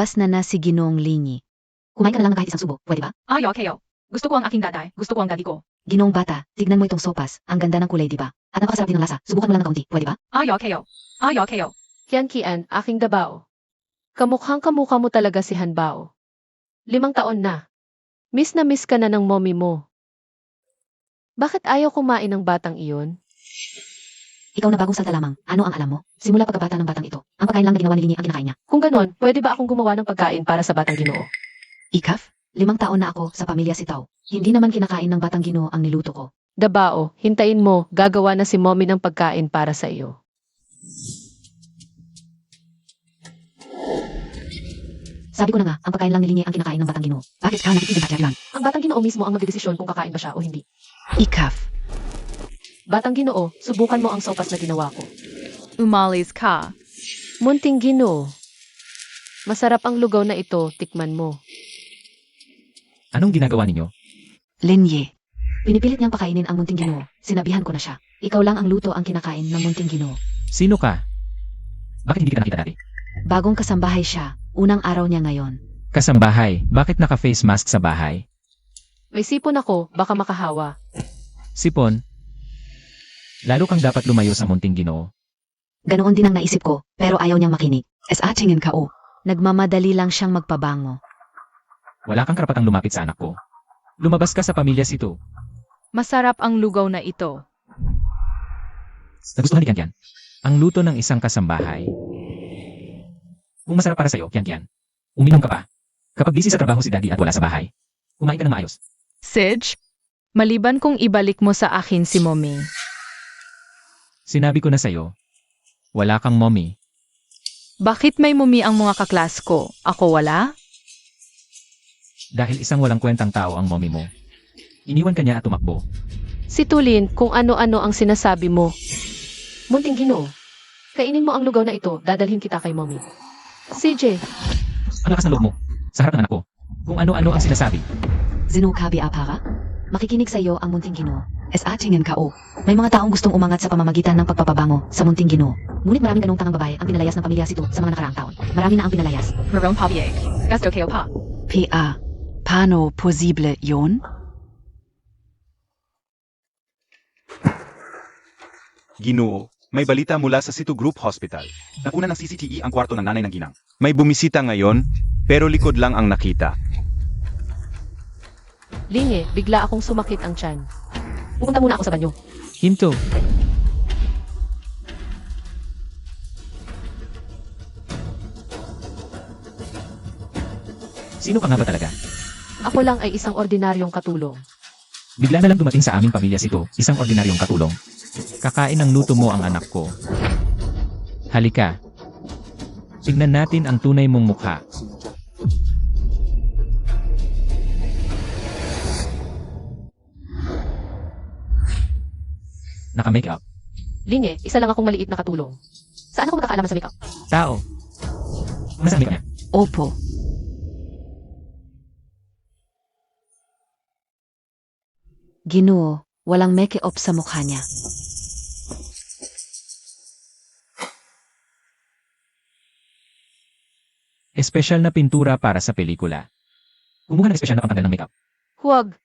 Pas na si Ginoong Linyi. Kumain ka na lang ng kahit isang subo, pwede ba? Kayo. Gusto ko ang aking daday, gusto ko ang daddy ko. Ginoong bata, tignan mo itong sopas, ang ganda ng kulay di ba? At napakasarap din ng lasa, subukan mo lang ng kaunti, pwede ba? Kayo. Kian, aking dabao. Kamukhang kamukha mo talaga si Hanbao. 5 taon na. Miss na miss ka na ng mommy mo. Bakit ayaw kumain ng batang iyon? Ikaw na bagong salta lamang, ano ang alam mo? Simula pagkabata ng batang ito, ang pagkain lang na ginawa ni Linyi ang kinakain niya. Kung ganon, pwede ba akong gumawa ng pagkain para sa batang Ginoo? Ikaf, 5 taon na ako sa pamilya Sitaw. Hindi naman kinakain ng batang Ginoo ang niluto ko. Dabao, hintayin mo, gagawa na si mommy ng pagkain para sa iyo. Sabi ko na nga, ang pagkain lang ni Linyi ang kinakain ng batang Ginoo. Bakit ka nakikinig sa yan? Ang batang Ginoo mismo ang magdedesisyon kung kakain ba siya o hindi. Ikaf, Batang Ginoo, subukan mo ang sopas na ginawa ko. Umalis ka. Munting Ginoo. Masarap ang lugaw na ito, tikman mo. Anong ginagawa ninyo? Linyi. Pinipilit niyang pakainin ang munting Ginoo. Sinabihan ko na siya. Ikaw lang ang luto ang kinakain ng munting Ginoo. Sino ka? Bakit hindi kita nakita dati? Bagong kasambahay siya, unang araw niya ngayon. Kasambahay, bakit naka-face mask sa bahay? May sipon ako, baka makahawa. Sipon? Lalo kang dapat lumayo sa munting Ginoo. Ganoon din ang naisip ko, pero ayaw niyang makinig. Tingin ka o. Nagmamadali lang siyang magpabango. Wala kang karapatang lumapit sa anak ko. Lumabas ka sa pamilya Sito. Masarap ang lugaw na ito. Nagustuhan ni Kian. Ang luto ng isang kasambahay. Kung masarap para sa'yo, Kian, uminom ka pa. Kapag busy sa trabaho si Daddy at wala sa bahay, kumain ka ng maayos. Sidge, maliban kung ibalik mo sa akin si mommy. Sinabi ko na sa'yo, wala kang mommy. Bakit may mommy ang mga kaklas ko? Ako wala? Dahil isang walang kwentang tao ang mommy mo. Iniwan ka niya at tumakbo. Situlin kung ano-ano ang sinasabi mo. Munting Ginoo, kainin mo ang lugaw na ito, dadalhin kita kay mommy. CJ, Ang lakas ng loob mo, sa harap ng anak ko. Kung ano-ano ang sinasabi. Zinukabi apara? Makikinig sa iyo ang munting Ginoo. Tingin ka o. May mga taong gustong umangat sa pamamagitan ng pagpapabango sa munting Ginoo. Ngunit maraming ganong tangang babae ang pinalayas ng pamilya Sito sa mga nakaraang taon. Marami na ang pinalayas. Marone Pabier. Gasto kayo pa. PA. Paano posible yon? Ginoo, may balita mula sa Situ Group Hospital. Napuna ng CCTV ang kwarto ng nanay ng ginang. May bumisita ngayon, pero likod lang ang nakita. Linye, bigla akong sumakit ang tiyan. Pupunta muna ako sa banyo. Hinto. Sino ka nga ba talaga? Ako lang ay isang ordinaryong katulong. Bigla na lang dumating sa aming pamilya Sito, isang ordinaryong katulong. Kakain ng luto mo ang anak ko. Halika. Tignan natin ang tunay mong mukha. Naka-makeup. Linye, isa lang akong maliit na katulong. Saan ako magkakaalaman sa makeup? Tao. Nasaan ang makeup niya? Opo. Ginoo, walang make-up sa mukha niya. Espesyal na pintura para sa pelikula. Kumuha ng espesyal na pangtanggal ng makeup. Huwag.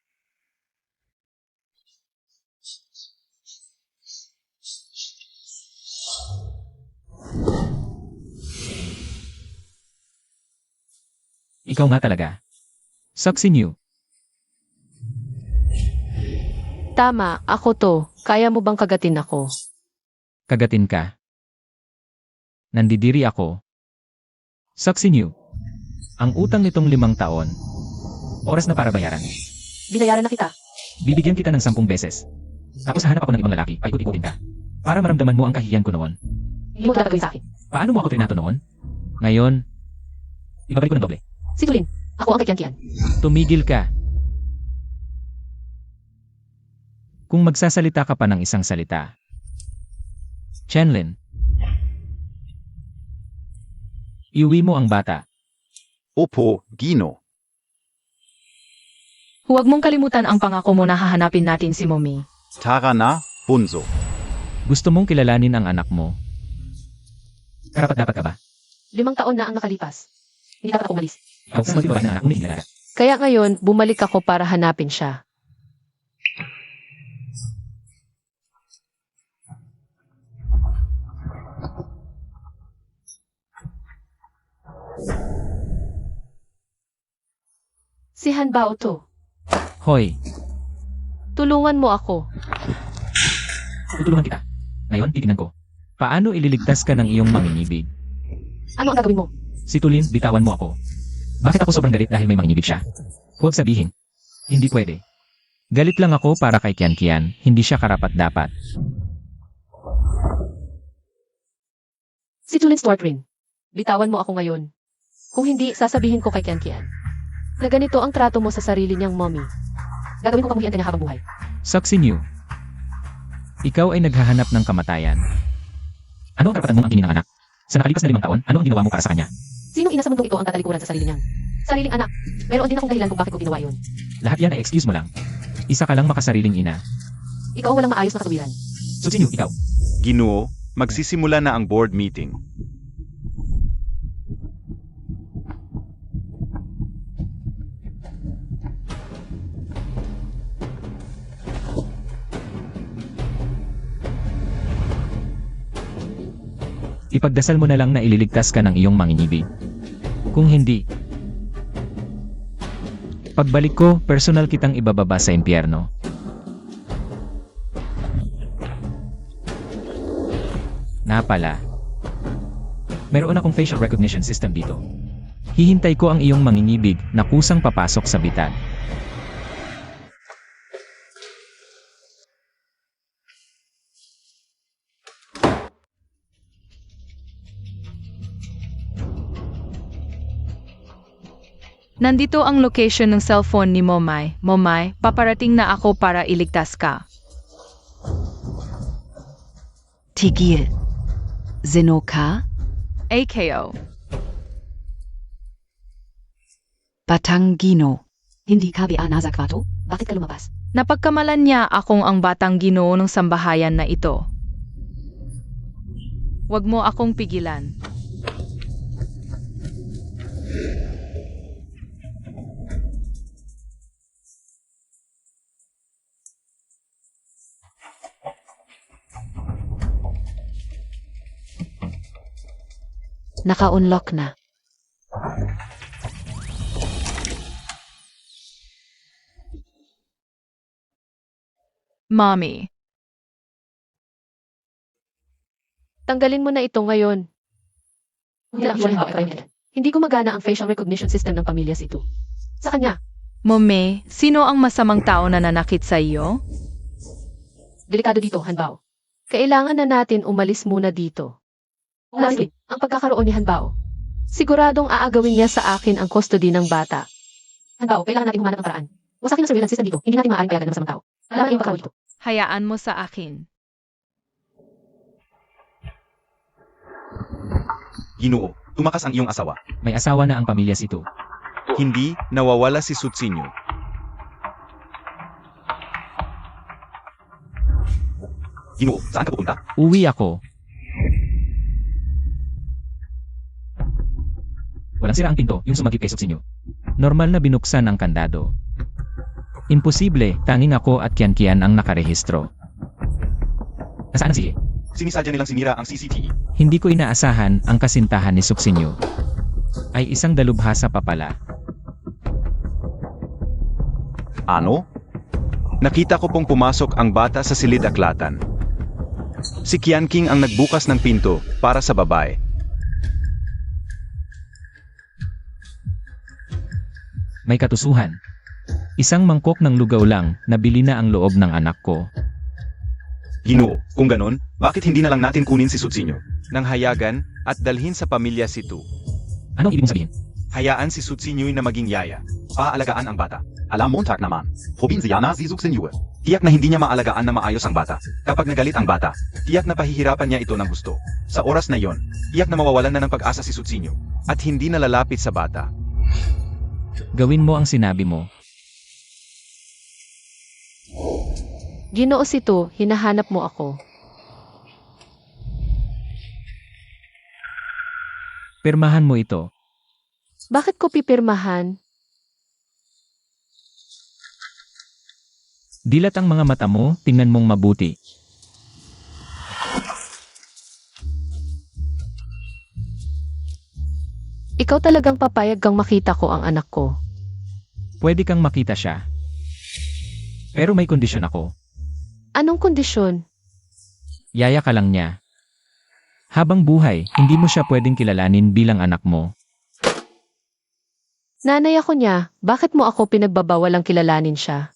Ikaw nga talaga. Sucks in you. Tama, ako to. Kaya mo bang kagatin ako? Kagatin ka. Nandidiri ako. Sucks in you. Ang utang nitong 5 taon. Oras na para bayaran. Binayaran na kita. Bibigyan kita ng 10 beses. Tapos hanap ako ng ibang lalaki, paikot-ikutin ka. Para maramdaman mo ang kahihiyan ko noon. Hindi mo talaga gawin sa akin. Paano mo ako trinato noon? Ngayon, ibabalik ko ng doble. Situlin, ako ang kikian-kian. Tumigil ka. Kung magsasalita ka pa ng isang salita. Chenlin. Iuwi mo ang bata. Opo, Gino. Huwag mong kalimutan ang pangako mo na hahanapin natin si mommy. Tara na, Bunso. Gusto mong kilalanin ang anak mo. Karapat dapat ka ba? 5 taon na ang nakalipas. Hindi dapat ako umalis. Ako sa mga babae na anak mo na inilalat. Kaya ngayon, bumalik ako para hanapin siya. Si Hanbao to. Hoy, Tulungan mo ako. tutulungan kita. Ngayon, titingnan ko. Paano ililigtas ka ng iyong manginibig? Ano ang gagawin mo? Si Tulin, bitawan mo ako. Bakit ako sobrang galit dahil may manginibig siya? Huwag sabihin. Hindi pwede. Galit lang ako para kay Kian Kian, hindi siya karapat-dapat. Si Tulin Stuart Rin. Bitawan mo ako ngayon. Kung hindi, sasabihin ko kay Kian Kian na ganito ang trato mo sa sarili niyang mommy. Gagawin ko kamuhian kanya habang buhay. Saksi Niyo. Ikaw ay naghahanap ng kamatayan. Ano ang karapatan mong ang ng anak? Sa nakalipas na 5 taon, ano ang ginawa mo para sa kanya? Sino ina sa mundong ito ang tatalikuran sa sarili niyang? Sariling anak. Meron din akong dahilan kung bakit ko ginawa yun. Lahat yan ay excuse mo lang. Isa ka lang makasariling ina. Ikaw ang walang maayos na katuwiran. Sutsin niyo, ikaw. Ginoo, magsisimula na ang board meeting. Ipagdasal mo na lang na ililigtas ka ng iyong manginibig. Kung hindi, pagbalik ko, personal kitang ibababa sa impyerno. Na pala. Meron akong facial recognition system dito. Hihintay ko ang iyong manginibig na kusang papasok sa bitad. Nandito ang location ng cellphone ni Momay. Momay, paparating na ako para iligtas ka. Tigil. Zeno ka? AKO. Batanggino. Hindi ka nazakwato? Bakit ka lumabas? Napagkamalan niya akong ang batang ginoo ng sambahayan na ito. Huwag mo akong pigilan. Naka-unlock na. Mommy. Tanggalin mo na ito ngayon. Hindi gumagana ang facial recognition system ng pamilyas ito. Sa kanya, Mommy, sino ang masamang tao na nanakit sa iyo? delikado dito, Hanbao. Kailangan na natin umalis muna dito. Lastly, ang pagkakaroon ni Hanbao. Siguradong aagawin niya sa akin ang custody ng bata. Hanbao, kailangan natin humanap ng paraan. Wasakin ang surveillance system dito. Hindi natin maaaring payagan ng masamang tao. Alam ang iyong pagkakaroon dito. Hayaan mo sa akin. Ginoo, tumakas ang iyong asawa. May asawa na ang pamilyas ito. Hindi, nawawala si Sutsinyo. Ginoo, saan ka pupunta? Uwi ako. Walang sira ang pinto, yung sumagip kay Sutsinyo. Normal na binuksan ang kandado. Imposible, tanging ako at Kian Kian ang nakarehistro. Nasaan ang sige? Sinisadya nilang sinira ang CCTV. Hindi ko inaasahan ang kasintahan ni Suksinyo. Ay isang dalubhasa pa pala. Ano? Nakita ko pong pumasok ang bata sa silid-aklatan. Si Kian King ang nagbukas ng pinto para sa babae. May katusuhan. Isang mangkok ng lugaw lang, nabili na ang loob ng anak ko. Ginoo, kung ganon, bakit hindi na lang natin kunin si Sutsinyo? Nang hayagan at dalhin sa pamilya si Tu. Anong ibig mong sabihin? Hayaan si Sutsinyo na maging yaya. Paalagaan ang bata. Alam Montag naman. Hobin si Yana si Sutsinyo. Tiyak na hindi niya maalagaan na maayos ang bata. Kapag nagalit ang bata, tiyak na pahihirapan niya ito ng gusto. Sa oras na yon, tiyak na mawawalan na ng pag-asa si Sutsinyo. At hindi na lalapit sa bata. Gawin mo ang sinabi mo. Ginoo Sito, hinahanap mo ako. Pirmahan mo ito. Bakit ko pipirmahan? Dilat ang mga mata mo, tingnan mong mabuti. Ikaw talagang papayag kang makita ko ang anak ko. Pwede kang makita siya. Pero may kondisyon ako. Anong kondisyon? Yaya ka lang niya. Habang buhay, hindi mo siya pwedeng kilalanin bilang anak mo. Nanay ako niya, bakit mo ako pinagbabawalang kilalanin siya?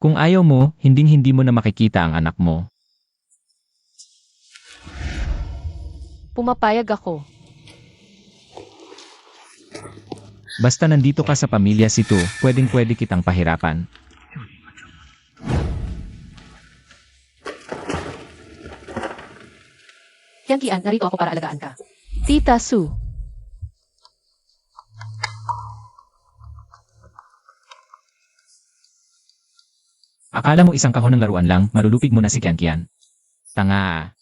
Kung ayaw mo, hinding-hindi mo na makikita ang anak mo. Pumapayag ako. Basta nandito ka sa pamilya Situ, pwedeng-pwede kitang pahirapan. Yan Kian, narito ako para alagaan ka. Tita Sue. Akala mo isang kahon ng laruan lang, malulupig mo na si Kian. Tanga.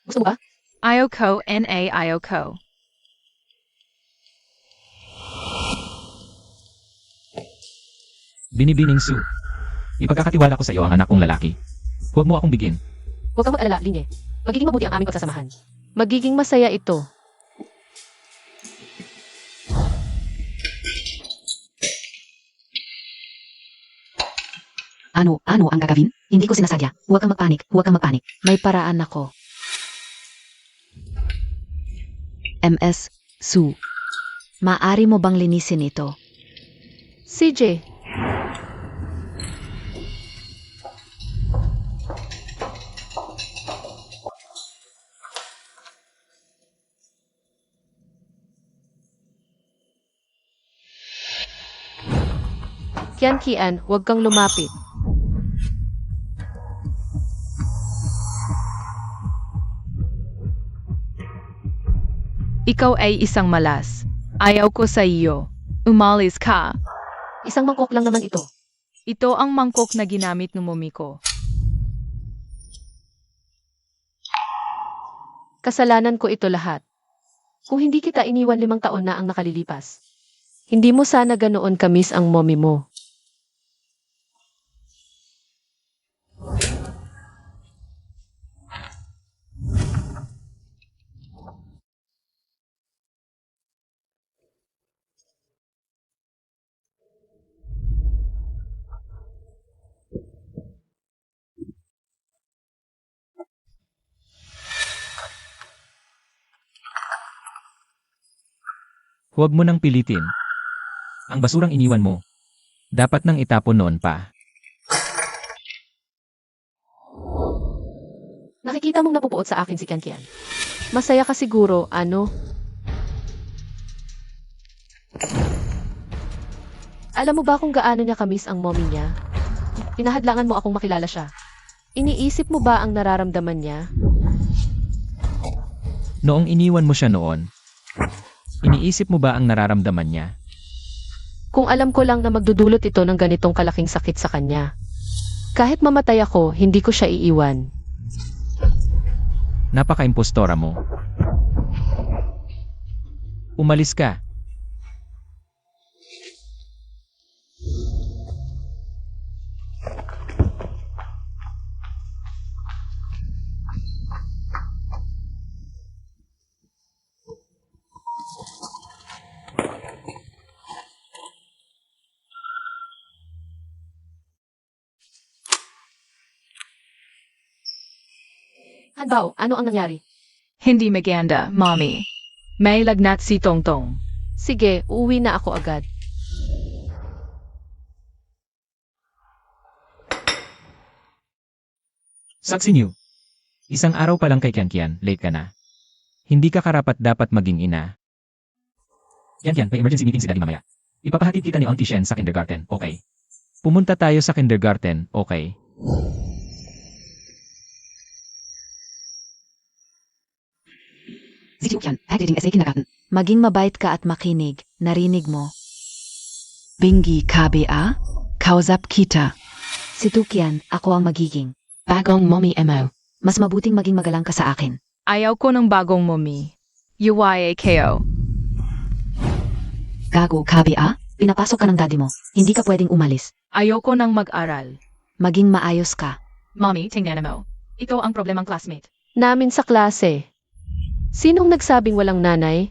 Gusto mo ba? Ayoko, na ayoko. Binibining Sue. Ipagkakatiwala ko sa iyo ang anak kong lalaki. Huwag mo akong bigin. Huwag kang mag-alala, Linye. Magiging mabuti ang aming pagsasamahan. Magiging masaya ito. Ano ang gagawin? Hindi ko sinasadya. Huwag kang magpanik, huwag kang magpanik. May paraan ako. MS, Sue. Maari mo bang linisin ito? CJ, Kian, huwag kang lumapit. Ikaw ay isang malas. Ayaw ko sa iyo. Umalis ka. Isang mangkok lang naman ito. Ito ang mangkok na ginamit ng mami ko. Kasalanan ko ito lahat. Kung hindi kita iniwan 5 taon na ang nakalilipas. Hindi mo sana ganoon kamis ang mommy mo. Huwag mo nang pilitin. Ang basurang iniwan mo. Dapat nang itapon noon pa. Nakikita mong napupuot sa akin si Kian. Masaya ka siguro, ano? Alam mo ba kung gaano niya kamis ang mommy niya? Pinahadlangan mo akong makilala siya. Iniisip mo ba ang nararamdaman niya? Noong iniwan mo siya noon, iniisip mo ba ang nararamdaman niya? Kung alam ko lang na magdudulot ito ng ganitong kalaking sakit sa kanya. Kahit mamatay ako, hindi ko siya iiwan. Napaka-impostora mo. Umalis ka. Hanbao, ano ang nangyari? Hindi maganda, mommy. May lagnat si Tongtong. Sige, uuwi na ako agad. Saksi niyo. Isang araw pa lang kay Kian, late ka na. Hindi ka karapat dapat maging ina. Kian, may emergency meeting si Daddy mamaya. Ipapahatid kita ni Auntie Shen sa kindergarten, okay? Pumunta tayo sa kindergarten, okay? Si Kian, heading sa kindergarten. Maging mabait ka at makinig. Narinig mo. Bingi KBA, kausap kita. Si Tukian, ako ang magiging bagong mommy mo. Mas mabuting maging magalang ka sa akin. Ayaw ko ng bagong mommy. UYAKO. Gago, KBA? Pinapasok ka ng daddy mo. Hindi ka pwedeng umalis. Ayoko nang mag-aral. Maging maayos ka. Mommy, tingnan mo. Ito ang problemang classmate. Namin sa klase. Sinong nagsabing walang nanay?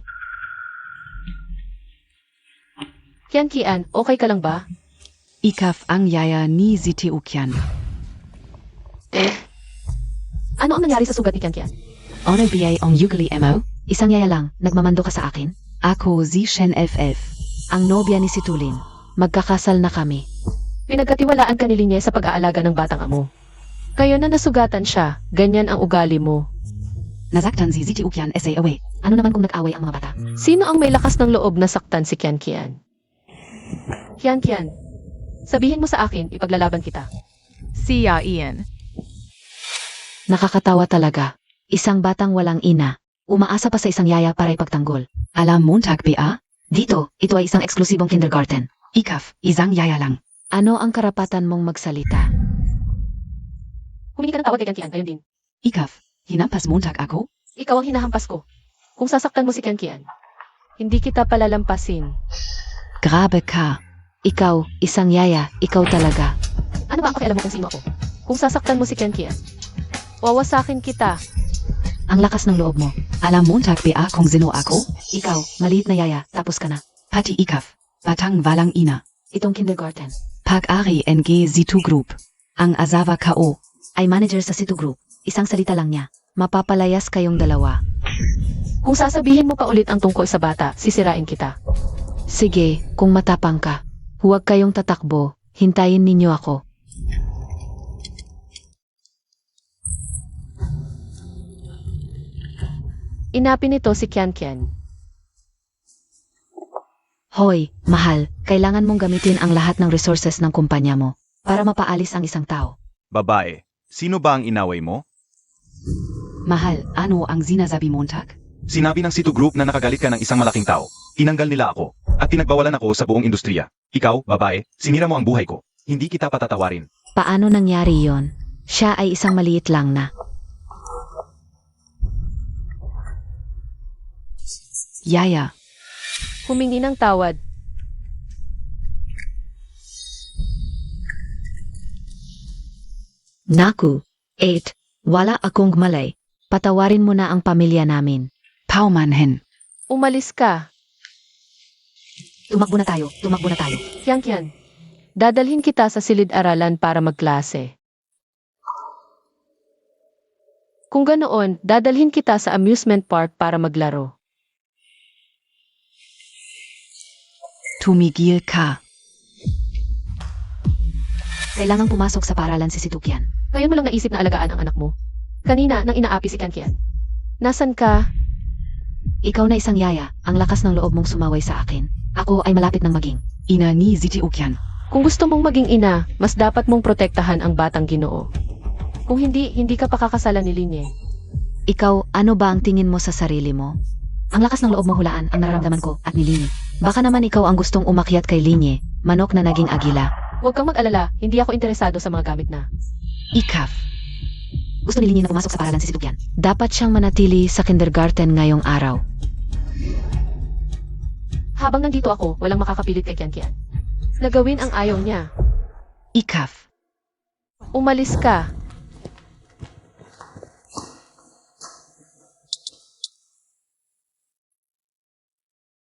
Kian, okay ka lang ba? Ikaf ang yaya ni Zitiukyan. Ano ang nangyari sa sugat ni Kian? Honor BA ang Yugli MO? Isang yaya lang, nagmamando ka sa akin? Ako Zishen FF. Ang nobya ni si Tulin. Magkakasal na kami. Pinagkatiwalaan ka ni Linye sa pag-aalaga ng batang amo. Kayo na nasugatan siya, ganyan ang ugali mo. Nasaktan si Zitiukyan SA away. Ano naman kung nag-away ang mga bata? Sino ang may lakas ng loob na saktan si Kian? Kian, sabihin mo sa akin, ipaglalaban kita. Siya, Ian. Nakakatawa talaga. Isang batang walang ina. Umaasa pa sa isang yaya para ipagtanggol. Alam Montag BA? Dito, ito ay isang eksklusibong kindergarten. Ikaf, isang yaya lang. Ano ang karapatan mong magsalita? Humingi ka ng tawad kay Kian, ayun din. Ikaf, hinampas Montag ako? Ikaw ang hinahampas ko. Kung sasaktan mo si Kian, hindi kita palalampasin. Grabe ka. Ikaw, isang yaya, ikaw talaga. Ano ba ang pakialam mo kung sino ako? Kung sasaktan mo si Kian, wawasakin kita. Ang lakas ng loob mo. Alam Montag BA kung sino ako? Ikaw, maliit na yaya, tapos ka na. Pati Ikaf, batang walang ina. Itong kindergarten. Pag-ari NG Zitu Group. Ang Azawa Ko. Ay manager sa Situ Group. Isang salita lang niya. Mapapalayas kayong dalawa. Kung sasabihin mo pa ulit ang tungkol sa bata, sisirain kita. Sige, kung matapang ka. Huwag kayong tatakbo. Hintayin ninyo ako. Inapin nito si Kian. Hoy, mahal, kailangan mong gamitin ang lahat ng resources ng kumpanya mo para mapaalis ang isang tao. Babae, sino ba ang inaway mo? Mahal, ano ang sinasabi Montag? Sinabi ng Situ Group na nakagalit ka ng isang malaking tao. Tinanggal nila ako. At pinagbawalan ako sa buong industriya. Ikaw, babae, sinira mo ang buhay ko. Hindi kita patatawarin. Paano nangyari yon? Siya ay isang maliit lang na. Yaya, Humingi ng tawad. Naku, 8, wala akong malay. Patawarin mo na ang pamilya namin. paumanhin. Umalis ka. Tumakbo na tayo, tumakbo na tayo. Kian, dadalhin kita sa silid-aralan para magklase. Kung ganoon, dadalhin kita sa amusement park para maglaro. Tumigil ka. Kailangang pumasok sa paralan si Situkyan. Ngayon mo lang naisip na alagaan ang anak mo. Kanina, nang inaapi si Kian. Nasaan ka? Ikaw na isang yaya, ang lakas ng loob mong sumaway sa akin. Ako ay malapit ng maging. Ina ni Zitiukyan. Kung gusto mong maging ina, mas dapat mong protektahan ang batang Ginoo. Kung hindi, hindi ka pakakasalan ni Linye. Ikaw, ano ba ang tingin mo sa sarili mo? Ang lakas ng loob mo hulaan ang nararamdaman ko at ni Linye. Baka naman ikaw ang gustong umakyat kay Linye, manok na naging agila. Huwag kang mag-alala, hindi ako interesado sa mga gamit na. Ikaf, Gusto ni Linye na pumasok sa paralan si Situkyan. Dapat siyang manatili sa kindergarten ngayong araw. Habang nandito ako, walang makakapilit kay Kian. Nagawin ang ayaw niya. Ikaf. Umalis ka.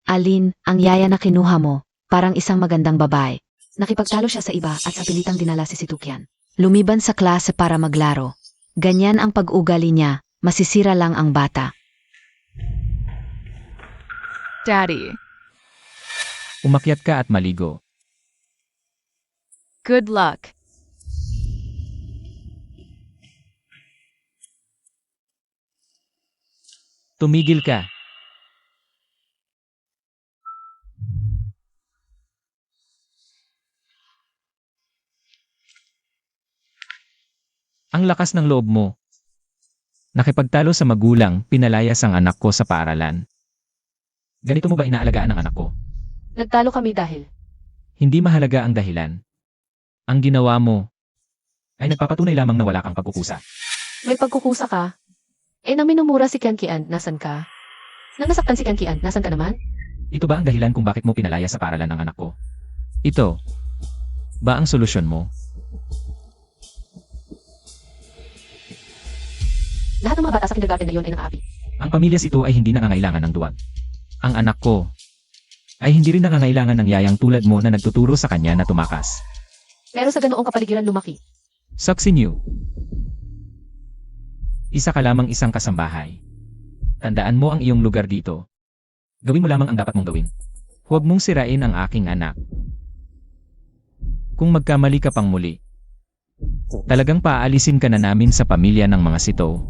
Alin, ang yaya na kinuha mo, parang isang magandang babae. Nakipagtalo siya sa iba at sa pilitang dinala si Situkyan. Lumiban sa klase para maglaro. Ganyan ang pag-ugali niya, masisira lang ang bata. Daddy, Umakyat ka at maligo. good luck. Tumigil ka. Ang lakas ng loob mo. Nakipagtalo sa magulang, pinalayas ang anak ko sa paaralan. Ganito mo ba inaalagaan ang anak ko? Nagtalo kami dahil. Hindi mahalaga ang dahilan. Ang ginawa mo ay nagpapatunay lamang na wala kang pagkukusa. May pagkukusa ka. Nang minumura si Kian, nasan ka? Nang nasaktan si Kian, nasan ka naman? Ito ba ang dahilan kung bakit mo pinalaya sa paaralan ng anak ko? Ito ba ang solusyon mo? Lahat ng mga bata sa kindergarten na yun ay nakaapi. Ang pamilyas ito ay hindi nangangailangan ng duwag. Ang anak ko ay hindi rin nangangailangan ng yayang tulad mo na nagtuturo sa kanya na tumakas. Pero sa ganoong kapaligiran lumaki. Sucks in you. Isa ka lamang isang kasambahay. Tandaan mo ang iyong lugar dito. Gawin mo lamang ang dapat mong gawin. Huwag mong sirain ang aking anak. Kung magkamali ka pang muli, talagang paalisin ka na namin sa pamilya ng mga sito.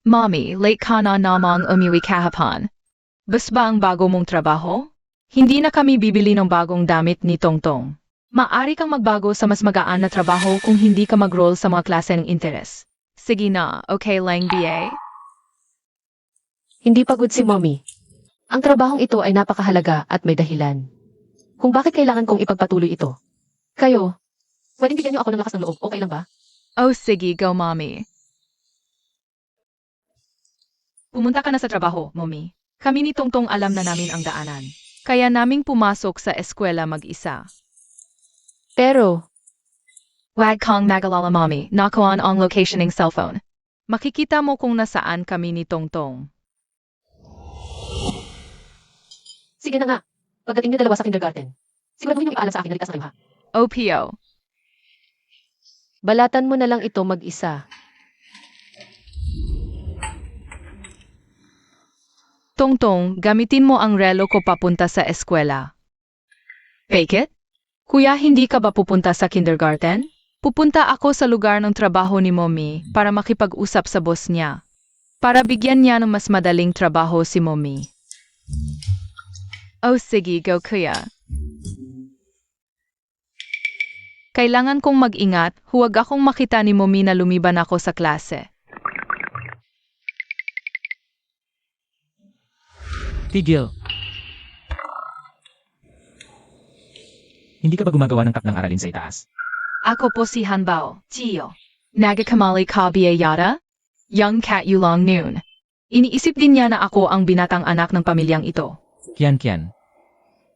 Mommy, late ka na namang umuwi kahapon. Bas ba ang bago mong trabaho? Hindi na kami bibili ng bagong damit ni Tongtong. Maari kang magbago sa mas magaan na trabaho kung hindi ka mag-roll sa mga klase ng interes. Sige na, okay lang BA? Hindi pagod si Mommy. Ang trabahong ito ay napakahalaga at may dahilan. Kung bakit kailangan kong ipagpatuloy ito. Kayo, pwedeng bigyan niyo ako ng lakas ng loob, okay lang ba? Oh sige, go mommy. Pumunta ka na sa trabaho, mommy. Kami ni Tongtong alam na namin ang daanan. Kaya naming pumasok sa eskwela mag-isa. Pero, Wag kang magalala mommy, nakuhaan ang location ng cellphone. Makikita mo kung nasaan kami ni Tongtong. Sige na nga. Pagdating niyo dalawa sa kindergarten. Siguraduhin niyo ipaalam sa akin na ligtas na kayo ha. OPO. balatan mo na lang ito mag-isa. Tongtong, gamitin mo ang relo ko papunta sa eskwela. Fake it? Kuya, hindi ka ba pupunta sa kindergarten? Pupunta ako sa lugar ng trabaho ni Mommy para makipag-usap sa boss niya. Para bigyan niya ng mas madaling trabaho si Mommy. Oh sige, go kuya. Kailangan kong mag-ingat, huwag akong makita ni Mommy na lumiban ako sa klase. Tigil. Hindi ka ba gumagawa ng takdang aralin sa itaas? Ako po si Hanbao, Chiyo. Nagakamali ka biyayara? Young cat yulong noon. Iniisip din niya na ako ang binatang anak ng pamilyang ito. Kian.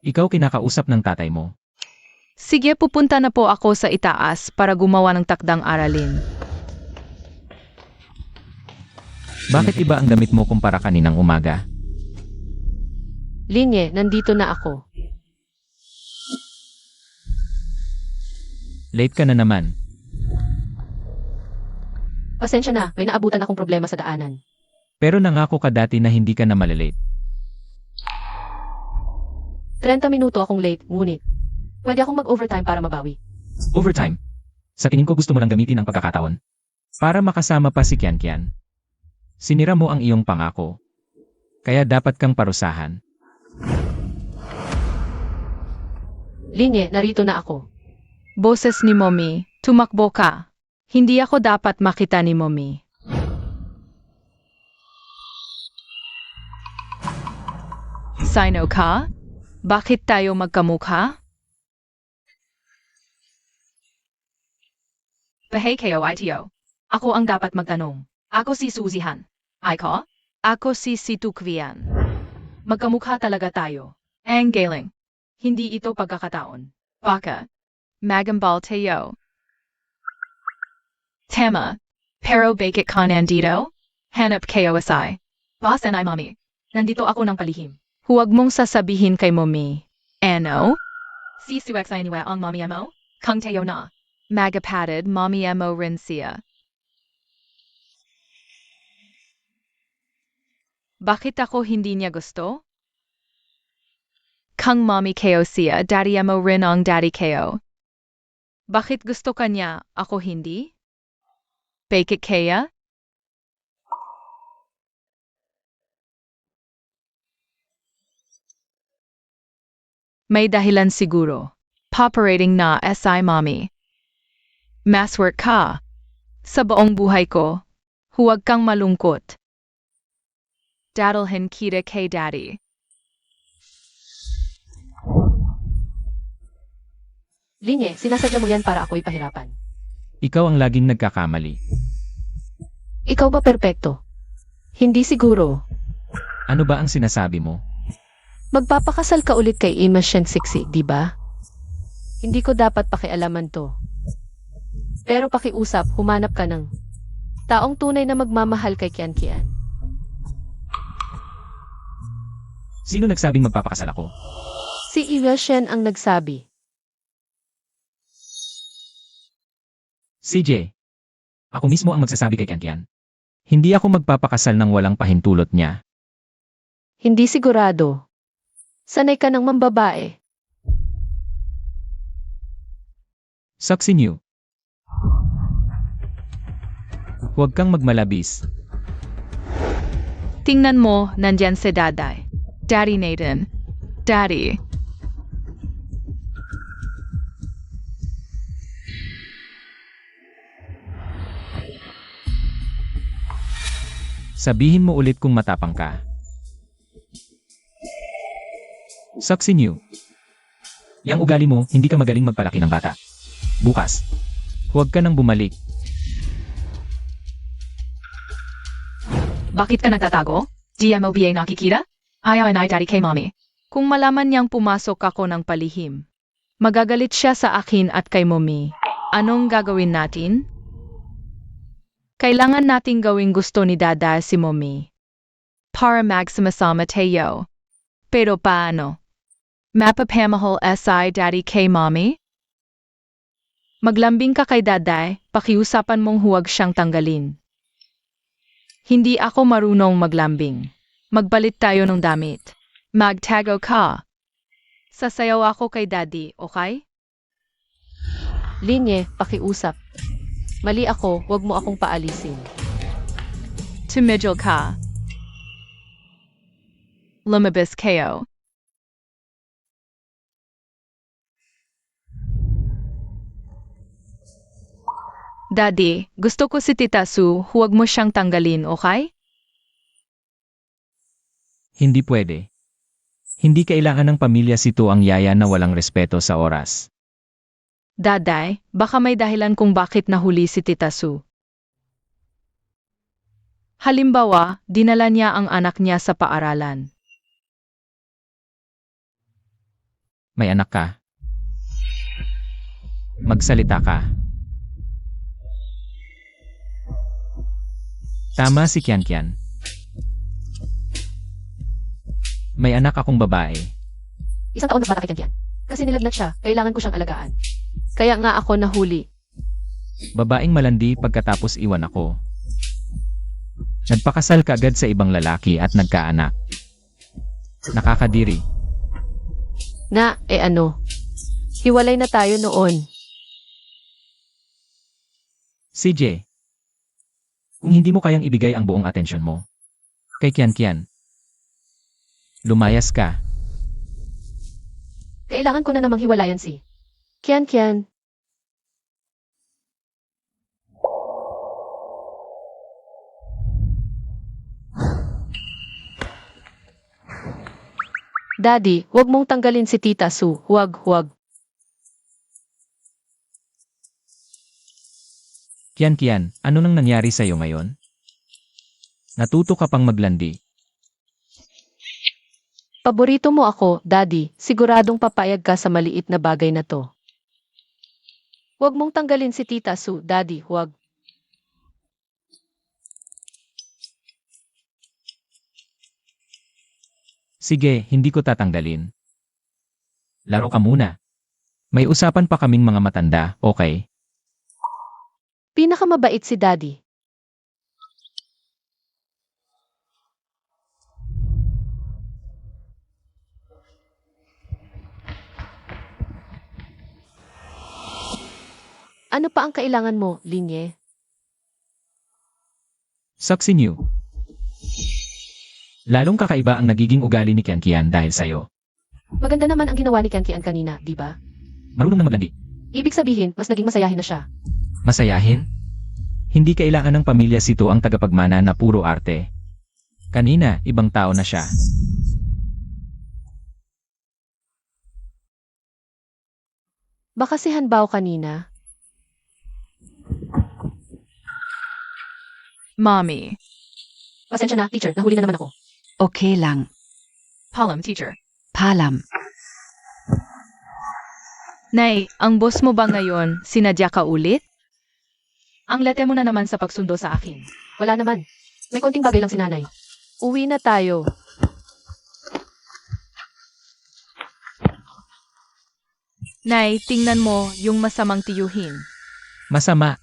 Ikaw kinakausap ng tatay mo. Sige, pupunta na po ako sa itaas para gumawa ng takdang aralin. Bakit iba ang damit mo kumpara kaninang umaga? Linye, nandito na ako. Late ka na naman. Pasensya na, may naabutan akong problema sa daanan. Pero nangako ka dati na hindi ka na malilate. 30 minuto akong late, ngunit pwede akong mag-overtime para mabawi. Overtime. Sa tingin ko gusto mo lang gamitin ang pagkakataon. Para makasama pa si Kian. Sinira mo ang iyong pangako. Kaya dapat kang parusahan. Linye, narito na ako. Boses ni Mommy, tumakbo ka. Hindi ako dapat makita ni Mommy. Sino ka? Bakit tayo magkamukha? Bahay kayo, ITO. Ako ang dapat magtanong. Ako si Suzihan. Aiko? Ako si Situkvian. Magkamukha talaga tayo. Ang galing. Hindi ito pagkakataon. Baka. Magambal tayo. Tama. Pero bakit ka nandito? Hanap kayo asay. Boss and I, Mommy. Nandito ako ng palihim. Huwag mong sasabihin kay Mommy. Ano? Si Suex anyway ang Mommy mo? Kung tayo na. Magapatid, Mommy mo rin siya. Bakit ako hindi niya gusto? Kung Mommy kayo siya, Daddy mo rin ang Daddy kayo. Bakit gusto ka niya, ako hindi? Bakit kaya? May dahilan siguro. Poperating na SI Mommy. Mass work ka. Sa buong buhay ko, Huwag kang malungkot. Dadalhin kita kay Daddy. Linye, sinasadya mo yan para ako'y pahirapan. Ikaw ang laging nagkakamali. Ikaw ba perpekto? Hindi siguro. Ano ba ang sinasabi mo? Magpapakasal ka ulit kay Ima Shenxixi, di ba? Hindi ko dapat pakialaman to. Pero pakiusap, humanap ka ng taong tunay na magmamahal kay Kian Kian. Sino nagsabing magpapakasal ako? Si Ima Shen ang nagsabi. CJ. Ako mismo ang magsasabi kay Kian. Hindi ako magpapakasal ng walang pahintulot niya. Hindi sigurado. Sanay ka ng mambabae. Saksi niyo. Huwag kang magmalabis. Tingnan mo, nandyan si Daday. Daddy Nathan. Daddy. Sabihin mo ulit kung matapang ka. Saksi niyo. Yang ugali mo, hindi ka magaling magpalaki ng bata. Bukas. Huwag ka nang bumalik. Bakit ka nagtatago? Di mo ba nakikita? Ayaw na Daddy kay Mommy. Kung malaman niyang pumasok ako ng palihim, magagalit siya sa akin at kay Mommy. Anong gagawin natin? Kailangan nating gawing gusto ni Dada si Mommy. Para magsamasama tayo. Pero paano? Mapapamahal si Daddy kay Mommy? Maglambing ka kay Daday, pakiusapan mong huwag siyang tanggalin. Hindi ako marunong maglambing. Magbalit tayo ng damit. Magtago ka. Sasayaw ako kay Daddy, okay? Linye, pakiusap. Mali ako, huwag mo akong paalisin. Tumigil ka. Lumabas kayo. Daddy, gusto ko si Tita Sue, huwag mo siyang tanggalin, okay? Hindi pwede. Hindi kailangan ng pamilya sito ang yaya na walang respeto sa oras. Daday, baka may dahilan kung bakit nahuli si Tita Sue. Halimbawa, dinala niya ang anak niya sa paaralan. May anak ka. Magsalita ka. Tama si Kian. May anak akong babae. Isang taon na bata kay Kian. Kasi nilagnat siya, kailangan ko siyang alagaan. Kaya nga ako nahuli. Babaeng malandi pagkatapos iwan ako. Nagpakasal ka agad sa ibang lalaki at nagkaanak. Nakakadiri. Ano? Hiwalay na tayo noon. CJ. Kung hindi mo kayang ibigay ang buong atensyon mo kay Kian, lumayas ka. Kailangan ko na namang hiwalayan si Kian. Daddy, huwag mong tanggalin si Tita Sue. Huwag. Kian, ano nang nangyari sa'yo ngayon? Natuto ka pang maglandi. Paborito mo ako, Daddy. Siguradong papayag ka sa maliit na bagay na to. Huwag mong tanggalin si Tita Sue, Daddy. Huwag. Sige, hindi ko tatanggalin. Laro ka muna. May usapan pa kaming mga matanda, okay? Pinakamabait si Daddy. Ano pa ang kailangan mo, Linye? Saksi niyo. Lalong kakaiba ang nagiging ugali ni Kian dahil sa'yo. Maganda naman ang ginawa ni Kian kanina, di ba? Marunong na maglandi. Ibig sabihin, mas naging masayahin na siya. Masayahin? Hindi kailangan ng pamilya Sito ang tagapagmana na puro arte. Kanina, ibang tao na siya. Baka si Hanbao kanina. Mommy. Pasensya na, teacher. Nahuli na naman ako. Okay lang. Palam, teacher. Paalam. Nay, ang boss mo ba ngayon sinadya ka ulit? Ang lete mo na naman sa pagsundo sa akin. Wala naman. May konting bagay lang si nanay. Uwi na tayo. Nay, tingnan mo yung masamang tiyuhin. Masama.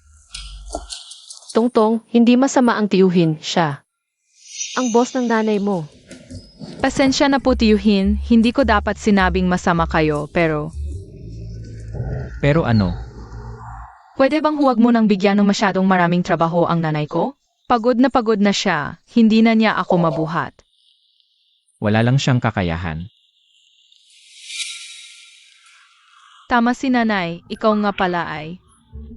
Tungtong, hindi masama ang tiyuhin siya. Ang boss ng nanay mo. Pasensya na po tiyuhin, hindi ko dapat sinabing masama kayo, pero Pero ano? pwede bang huwag mo nang bigyan ng masyadong maraming trabaho ang nanay ko? Pagod na siya, hindi na niya ako mabuhat. Wala lang siyang kakayahan. Tama si nanay, ikaw nga pala ay.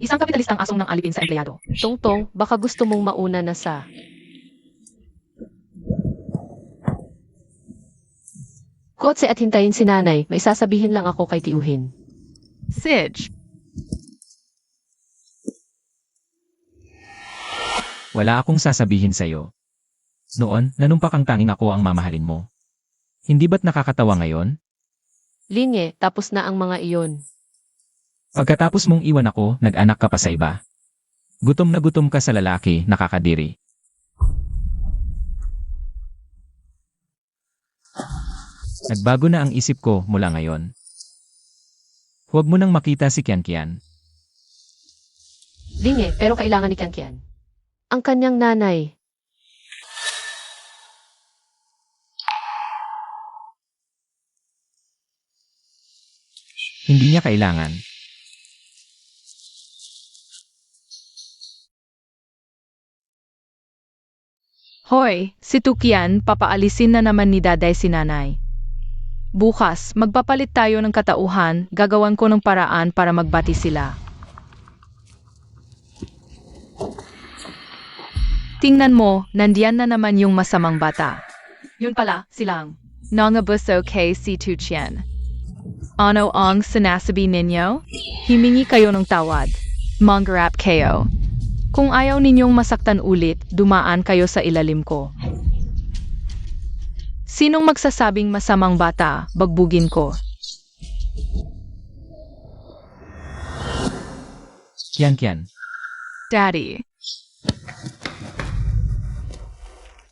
Isang kapitalistang asong ng alipin sa empleyado. Tungtong, baka gusto mong mauna na sa... Kotse at hintayin si nanay, may sasabihin lang ako kay tiyuhin. Sidge, Wala akong sasabihin sa'yo. Noon, nanumpak ang tanging ako ang mamahalin mo. Hindi ba't nakakatawa ngayon? Linge, tapos na ang mga iyon. Pagkatapos mong iwan ako, nag-anak ka pa sa iba. Gutom na gutom ka sa lalaki, nakakadiri. Nagbago na ang isip ko mula ngayon. Huwag mo nang makita si Kian. Linge, pero kailangan ni Kian. Ang kanyang nanay. Hindi niya kailangan. hoy, si Tukian, papaalisin na naman ni daday si nanay. Bukas, magpapalit tayo ng katauhan, gagawan ko ng paraan para magbati sila. Tingnan mo, nandiyan na naman yung masamang bata. Yun pala, silang. Nangabuso kay si Tuchian. Ano ang sinasabi ninyo? Himingi kayo ng tawad. Manggarap kayo. Kung ayaw ninyong masaktan ulit, dumaan kayo sa ilalim ko. Sinong magsasabing masamang bata, bagbugin ko? Kian, Daddy,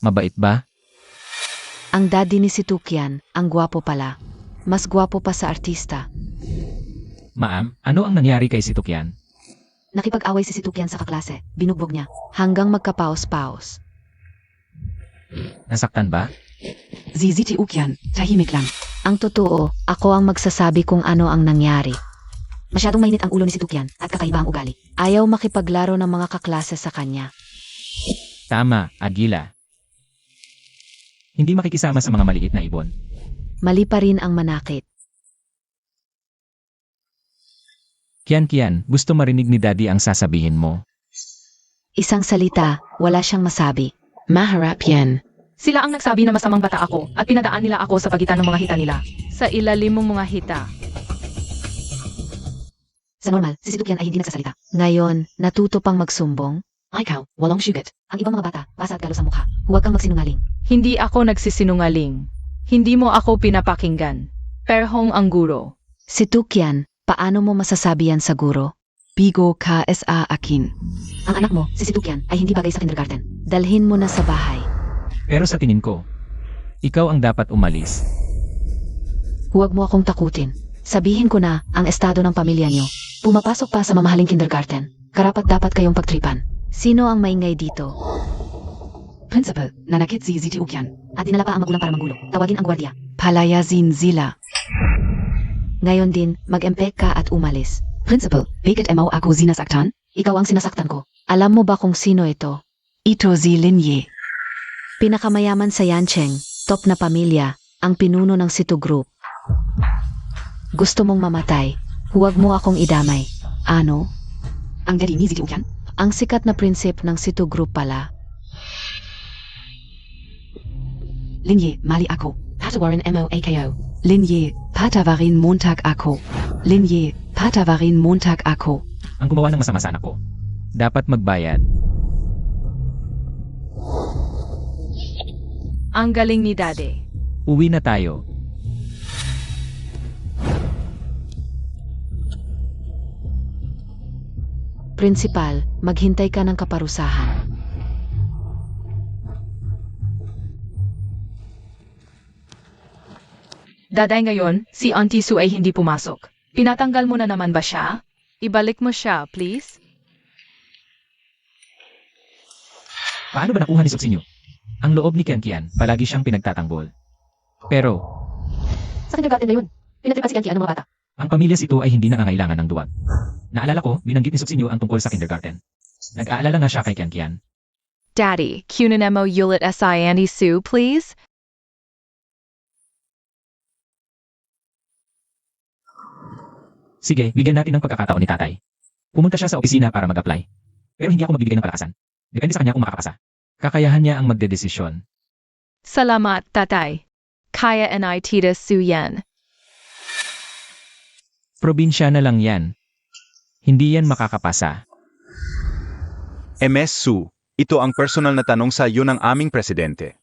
mabait ba? Ang daddy ni si Tukian, ang gwapo pala. Mas gwapo pa sa artista. Ma'am, ano ang nangyari kay si Tukian? Nakipag-away si Tukian sa kaklase. Binugbog niya. Hanggang magkapaos-paos. Nasaktan ba? Zizi Ukian, tahimik lang. Ang totoo, ako ang magsasabi kung ano ang nangyari. Masyadong mainit ang ulo ni si Tukian at kakaiba ang ugali. Ayaw makipaglaro ng mga kaklase sa kanya. Tama, Agila. Hindi makikisama sa mga maliit na ibon. Mali pa rin ang manakit. Kian, gusto marinig ni Daddy ang sasabihin mo. Isang salita, wala siyang masabi. Maharap yan. Sila ang nagsabi na masamang bata ako at pinadaan nila ako sa pagitan ng mga hita nila. sa ilalim mong mga hita. Sa normal, si Tukian ay hindi nagsasalita. Ngayon, natuto pang magsumbong. Ay ikaw, walang sugat. Ang ibang mga bata, basa at galo sa mukha. Huwag kang magsinungaling. Hindi ako nagsisinungaling. Hindi mo ako pinapakinggan. Perhong ang guro. Si Tukian, paano mo masasabi yan sa guro? Bigo ka sa akin. Ang anak mo, si Tukian, ay hindi bagay sa kindergarten. Dalhin mo na sa bahay. Pero sa tingin ko, ikaw ang dapat umalis. Huwag mo akong takutin. Sabihin ko na ang estado ng pamilya niyo. Pumapasok pa sa mamahaling kindergarten. Karapat dapat kayong pagtripan. Sino ang maingay dito? Principal, nanakit si Zizi Ukian. At dinala pa ang magulang para manggulo. Tawagin ang gwardiya. Palayazin zila. Ngayon din, mag-empek ka at umalis. Principal, bakit mo ako sinasaktan? Ikaw ang sinasaktan ko. Alam mo ba kung sino ito? Ito si Linye. Pinakamayaman sa Yancheng, top na pamilya, ang pinuno ng Situ Group. Gusto mong mamatay, huwag mo akong idamay. Ano? Ang daddy ni Zizi Ukian? ang sikat na prinsip ng Situ Group pala. Linye, mali ako. Patawarin mo AKO. Linye, patawarin Montag ako. Linye, patawarin Montag ako. Ang gumawa ng masama sa anak ko. Dapat magbayad. Ang galing ni Daddy. Uwi na tayo. Prinsipal, maghintay ka ng kaparusahan. Daday ngayon, si Auntie Sue ay hindi pumasok. Pinatanggal mo na naman ba siya? Ibalik mo siya, please. Paano ba nakuha ni Suksinyo? Ang loob ni Kian, palagi siyang pinagtatanggol. Pero, Sa kindergarten na yun. Pinatripan si Kian ng mga bata. ang pamilya Sito ay hindi nangangailangan ng duwag. Naalala ko, binanggit ni Suksinyo ang tungkol sa kindergarten. Nag-aalala nga siya kay Kian. Daddy, Cunanemo Yulit Si Auntie Sue, please? Sige, bigyan natin ng pagkakataon ni tatay. Pumunta siya sa opisina para mag-apply. Pero hindi ako magbibigay ng palakasan. Depende sa kanya kung makakapasa. Kakayahan niya ang magdedesisyon. Salamat, Tatay. Kaya and Tita Sue yan. Probinsya na lang yan. Hindi yan makakapasa. MS Su, ito ang personal na tanong sa iyo ng aming presidente.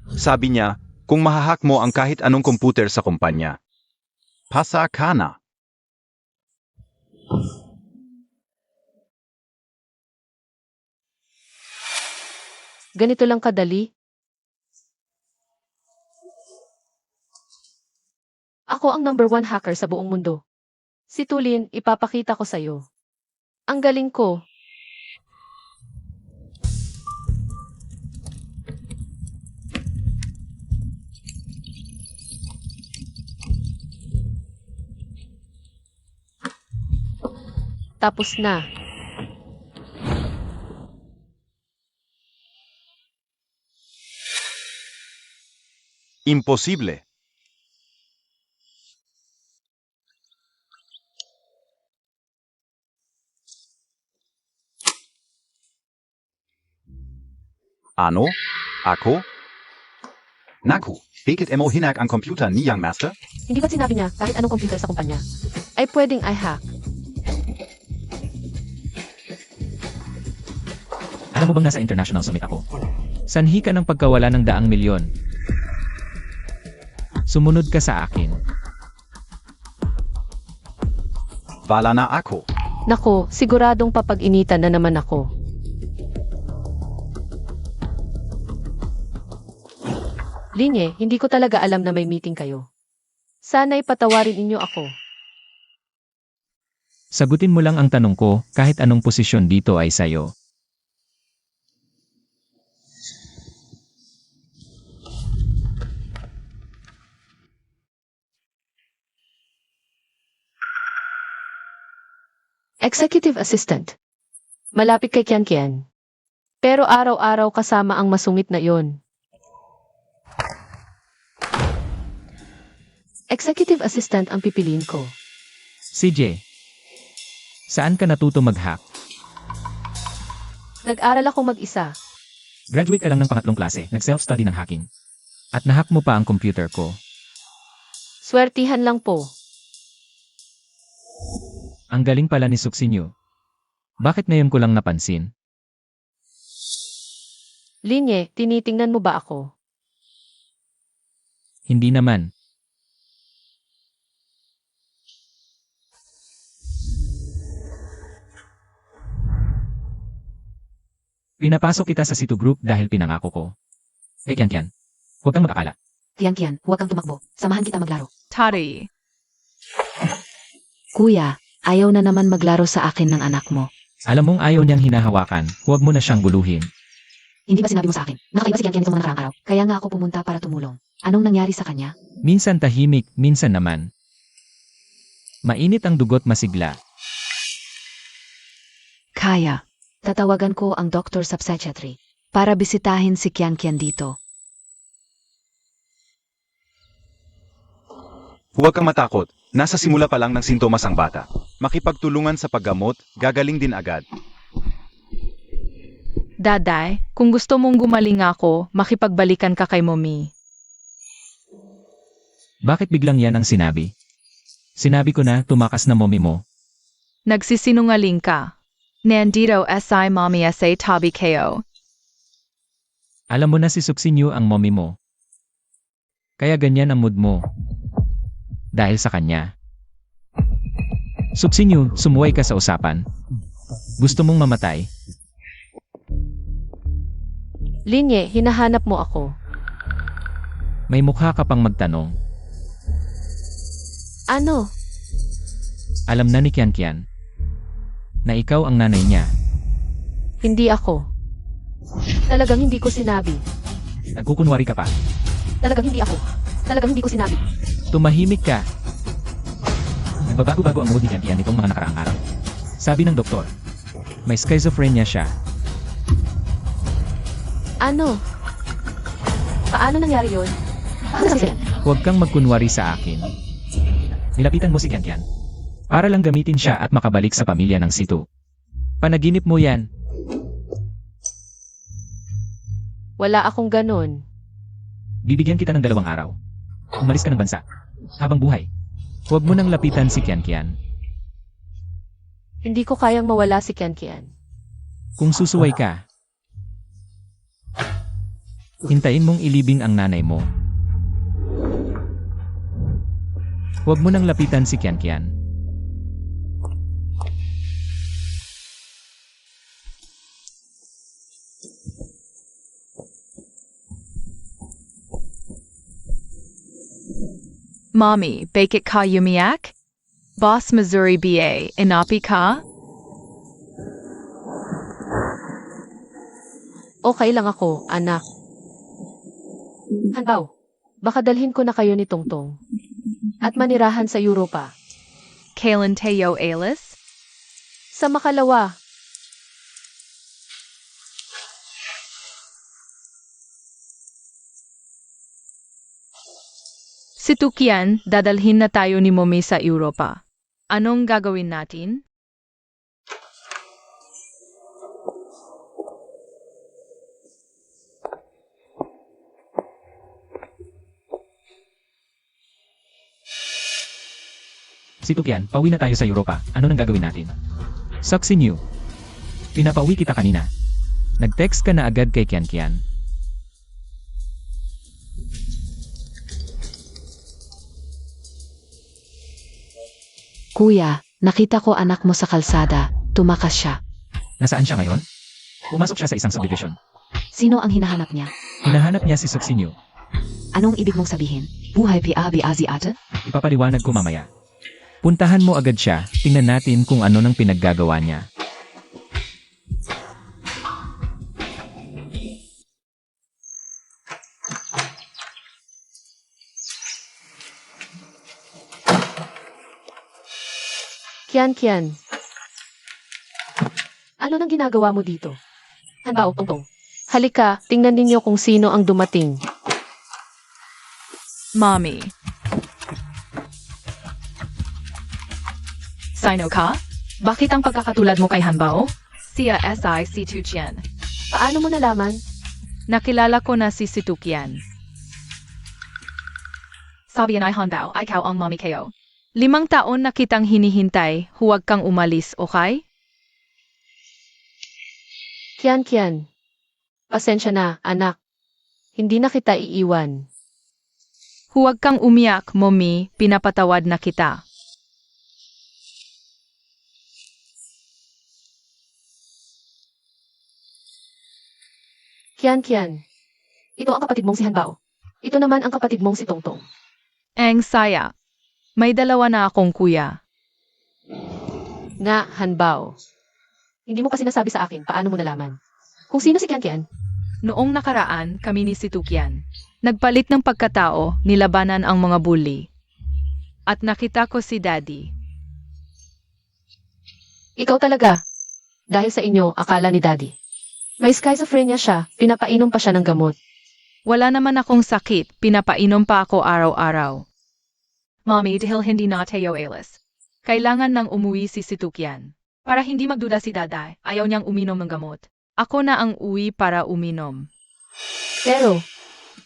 Sabi niya, kung mahahack mo ang kahit anong komputer sa kumpanya, pasa ka na. Ganito lang kadali. Ako ang #1 hacker sa buong mundo. Si Tulin, ipapakita ko sa'yo. Ang galing ko. Tapos na. Imposible. Ano? Ako? Naku, bakit mo hinak ang computer niyang master? Hindi ba't sinabi niya kahit anong computer sa kumpanya ay pwedeng i-hack? Alam mo bang nasa international summit ako? Sanhi ka ng pagkawala ng daang milyon. Sumunod ka sa akin. Wala na ako. Nako, siguradong papag-initan na naman ako. Linye, hindi ko talaga alam na may meeting kayo. Sana'y patawarin inyo ako. Sagutin mo lang ang tanong ko, kahit anong posisyon dito ay sayo. Executive Assistant. Malapit kay Kian. Pero araw-araw kasama ang masungit na yon. Executive Assistant ang pipiliin ko. CJ, saan ka natuto mag-hack? Nag-aral ako mag-isa. Graduate ka lang ng pangatlong klase, nag-self-study ng hacking. At nahack mo pa ang computer ko. Swertihan lang po. Ang galing pala ni Suksinyo. Bakit ngayon ko lang napansin? Linye, tinitingnan mo ba ako? Hindi naman. Pinapasok kita sa Situ Group dahil pinangako ko. Kian, huwag kang mag-akala. Kian, huwag kang tumakbo. Samahan kita maglaro. Tari. Kuya, ayaw na naman maglaro sa akin ng anak mo. Alam mong ayaw niyang hinahawakan, huwag mo na siyang guluhin. Hindi ba sinabi mo sa akin? Nakaiba si Kian nitong mga nakaraang araw. Kaya nga ako pumunta para tumulong. Anong nangyari sa kanya? Minsan tahimik, minsan naman. Mainit ang dugot masigla. Kaya, Tatawagan ko ang doctor sa psychiatry. para bisitahin si Kian dito. Huwag kang matakot. Nasa simula pa lang ng sintomas ang bata. makipagtulungan sa paggamot, gagaling din agad. Daday, kung gusto mong gumaling ako, makipagbalikan ka kay mommy. Bakit biglang yan ang sinabi? Sinabi ko na tumakas na mommy mo. Nagsisinungaling ka. Nandito si mommy sa tabi kayo. Alam mo na si Suksinyo ang mommy mo. Kaya ganyan ang mood mo. Dahil sa kanya. Suksinyo, sumuway ka sa usapan. Gusto mong mamatay? Linye, hinahanap mo ako. May mukha ka pang magtanong. Ano? Alam na ni Kian na ikaw ang nanay niya. Hindi ako. Talagang hindi ko sinabi. Nagkukunwari ka pa. Talagang hindi ako. Talagang hindi ko sinabi. Tumahimik ka. Nagbabago-bago ang mood ni Kian nitong mga nakaraang araw. Sabi ng doktor, may schizophrenia siya. Ano? Paano nangyari yun? Ano sabi sa'yo? Huwag kang magkunwari sa akin. Nilapitan mo si Kian para lang gamitin siya at makabalik sa pamilya ng Situ. Panaginip mo yan. Wala akong ganun. Bibigyan kita ng 2 araw. Umalis ka ng bansa. Habang buhay. Huwag mo nang lapitan si Kian. Hindi ko kayang mawala si Kian. Kung susuway ka, hintayin mong ilibing ang nanay mo. Huwag mo nang lapitan si Kian. Mommy, bakit ka umiyak? Boss Missouri BA, inapi ka? Okay lang ako, anak. Hanbaw, baka dalhin ko na kayo ni Tongtong. At manirahan sa Europa. Kailan tayo alis? Sa makalawa. Si Tukian, dadalhin na tayo ni mommy sa Europa. Anong gagawin natin? Si Tukian, pauwi na tayo sa Europa. Ano nang gagawin natin? Suksinyo. Pinapauwi kita kanina. Nag-text ka na agad kay Kian. Kuya, nakita ko anak mo sa kalsada. Tumakas siya. Nasaan siya ngayon? Pumasok siya sa isang subdivision. Sino ang hinahanap niya? Hinahanap niya si Suksinyo. Anong ibig mong sabihin? Buhay PABAZ ate? Ipapaliwanag ko mamaya. Puntahan mo agad siya, tingnan natin kung ano nang pinaggagawa niya. Kian. Ano nang ginagawa mo dito? Hanbaw, Tongtong. Halika, tingnan ninyo kung sino ang dumating. Mommy. Sino ka? Bakit ang pagkakatulad mo kay Hanbao? Siya si Tukian. Paano mo nalaman? Nakilala ko na si Tukian. Sabi ni Hanbao, ikaw ang mommy kayo. 5 taon na kitang hinihintay, huwag kang umalis, okay? Kian. Pasensya na, anak. Hindi na kita iiwan. Huwag kang umiyak, mommy, pinapatawad na kita. Kian. Ito ang kapatid mong si Hanbao. Ito naman ang kapatid mong si Tongtong. Ang saya. May 2 na akong kuya. Nga, Hanbao. Hindi mo kasi nasabi sa akin paano mo nalaman. Kung sino si Kian. Noong nakaraan, kami ni si Tukian. Nagpalit ng pagkatao, nilabanan ang mga bully. At nakita ko si Daddy. Ikaw talaga. Dahil sa inyo, akala ni Daddy. May schizophrenia siya, pinapainom pa siya ng gamot. Wala naman akong sakit, pinapainom pa ako araw-araw. Mommy, dahil hindi na tayo alis. Kailangan nang umuwi si Situkyan. Para hindi magduda si Daday, ayaw niyang uminom ng gamot. Ako na ang uwi para uminom. Pero,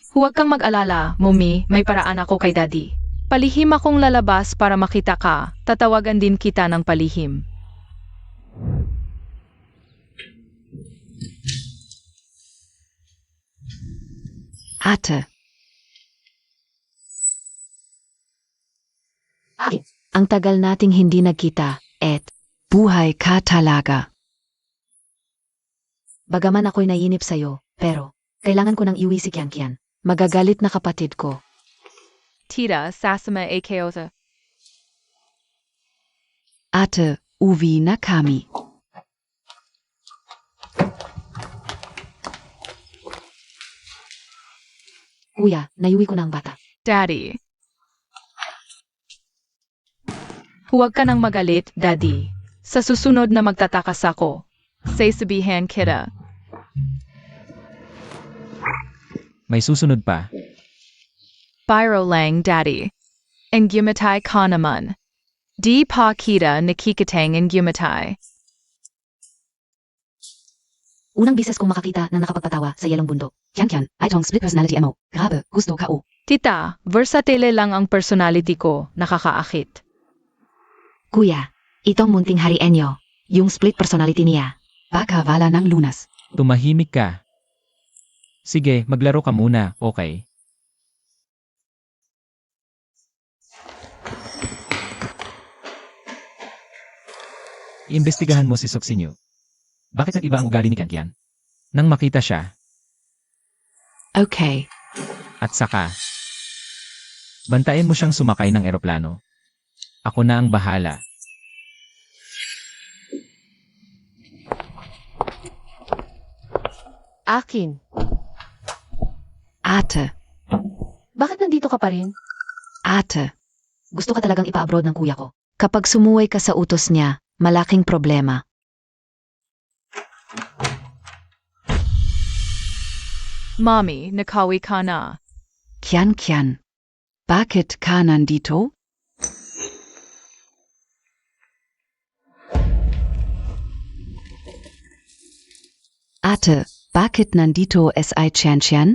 Huwag kang mag-alala, Mommy, may paraan ako kay Daddy. Palihim akong lalabas para makita ka, tatawagan din kita ng palihim. Ate, Akin. ang tagal nating hindi nagkita, et buhay ka talaga. Bagaman ako'y naiinip sa'yo, pero kailangan ko nang iuwi si Kian Kian. Magagalit na kapatid ko. Tita, sasama akeosa. Ate, uwi na kami. Kuya, naiuwi ko na ang bata. Daddy. Huwag ka nang magalit, Daddy. Sa susunod na magtatakas ako. Sasabihan kita. May susunod pa. Biro lang, Daddy. Ang gumatay ka naman. Di pa kita nakikitang ang gumatay. Unang bises kong makakita na nakapagpatawa sa yelong bundok. Kian Kian, ay tong split personality mo. Grabe, gusto ka o. Tita, versatile lang ang personality ko, nakakaakit. Kuya, itong munting harian niyo, yung split personality niya. Baka wala ng lunas. Tumahimik ka. Sige, maglaro ka muna, okay? Iimbestigahan mo si Soksinyo. Bakit nag-iba ang ugali ni Kian Kian? Nang makita siya, Okay, at saka, bantayan mo siyang sumakay ng eroplano. Ako na ang bahala. akin. ate, Bakit nandito ka pa rin? ate. Gusto ka talagang ipa-abroad ng kuya ko. Kapag sumuway ka sa utos niya, malaking problema. Mommy, nakawi ka na. Kian Kian. Bakit ka nandito? Ate, bakit nandito si Kian Kian?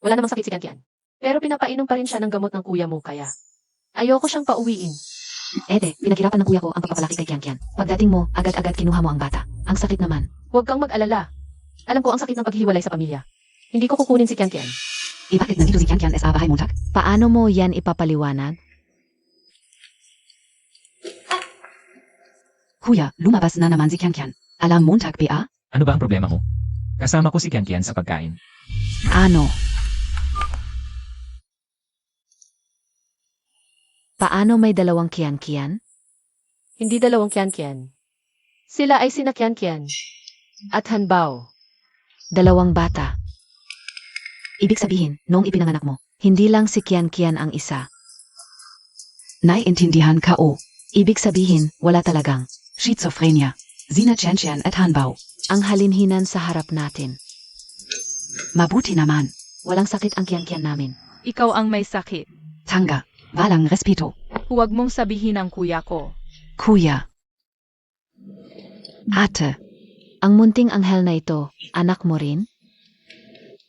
Wala namang sakit si Kian Kian. Pero pinapainom pa rin siya ng gamot ng kuya mo kaya. Ayoko siyang pauwiin. Ede, pinaghirapan ng kuya ko ang pagpapalaki kay Kian Kian. Pagdating mo, agad-agad kinuha mo ang bata. Ang sakit naman. Huwag kang mag-alala. Alam ko ang sakit ng paghiwalay sa pamilya. Hindi ko kukunin si Kian Kian. Bakit nandito si Kian Kian sa bahay montag? Paano mo yan ipapaliwanag? Kuya, lumabas na naman si Kian Kian. Alam montag ba? Ano ba ang problema mo? Kasama ko si Kian Kian sa pagkain. Ano? Paano may dalawang Kian Kian? Hindi dalawang Kian Kian. Sila ay sina Kian Kian at Hanbao. Dalawang bata. Ibig sabihin, noong ipinanganak mo, Hindi lang si Kian Kian ang isa. Naiintindihan ka o. ibig sabihin, wala talagang. Schizophrenia. Sina Kian Kian at Hanbao. Ang halinhinan sa harap natin. Mabuti naman. Walang sakit ang Kian Kian namin. Ikaw ang may sakit. Tanga. Walang respeto. Huwag mong sabihin ang kuya ko. Kuya. Ate, ang munting anghel na ito, anak mo rin?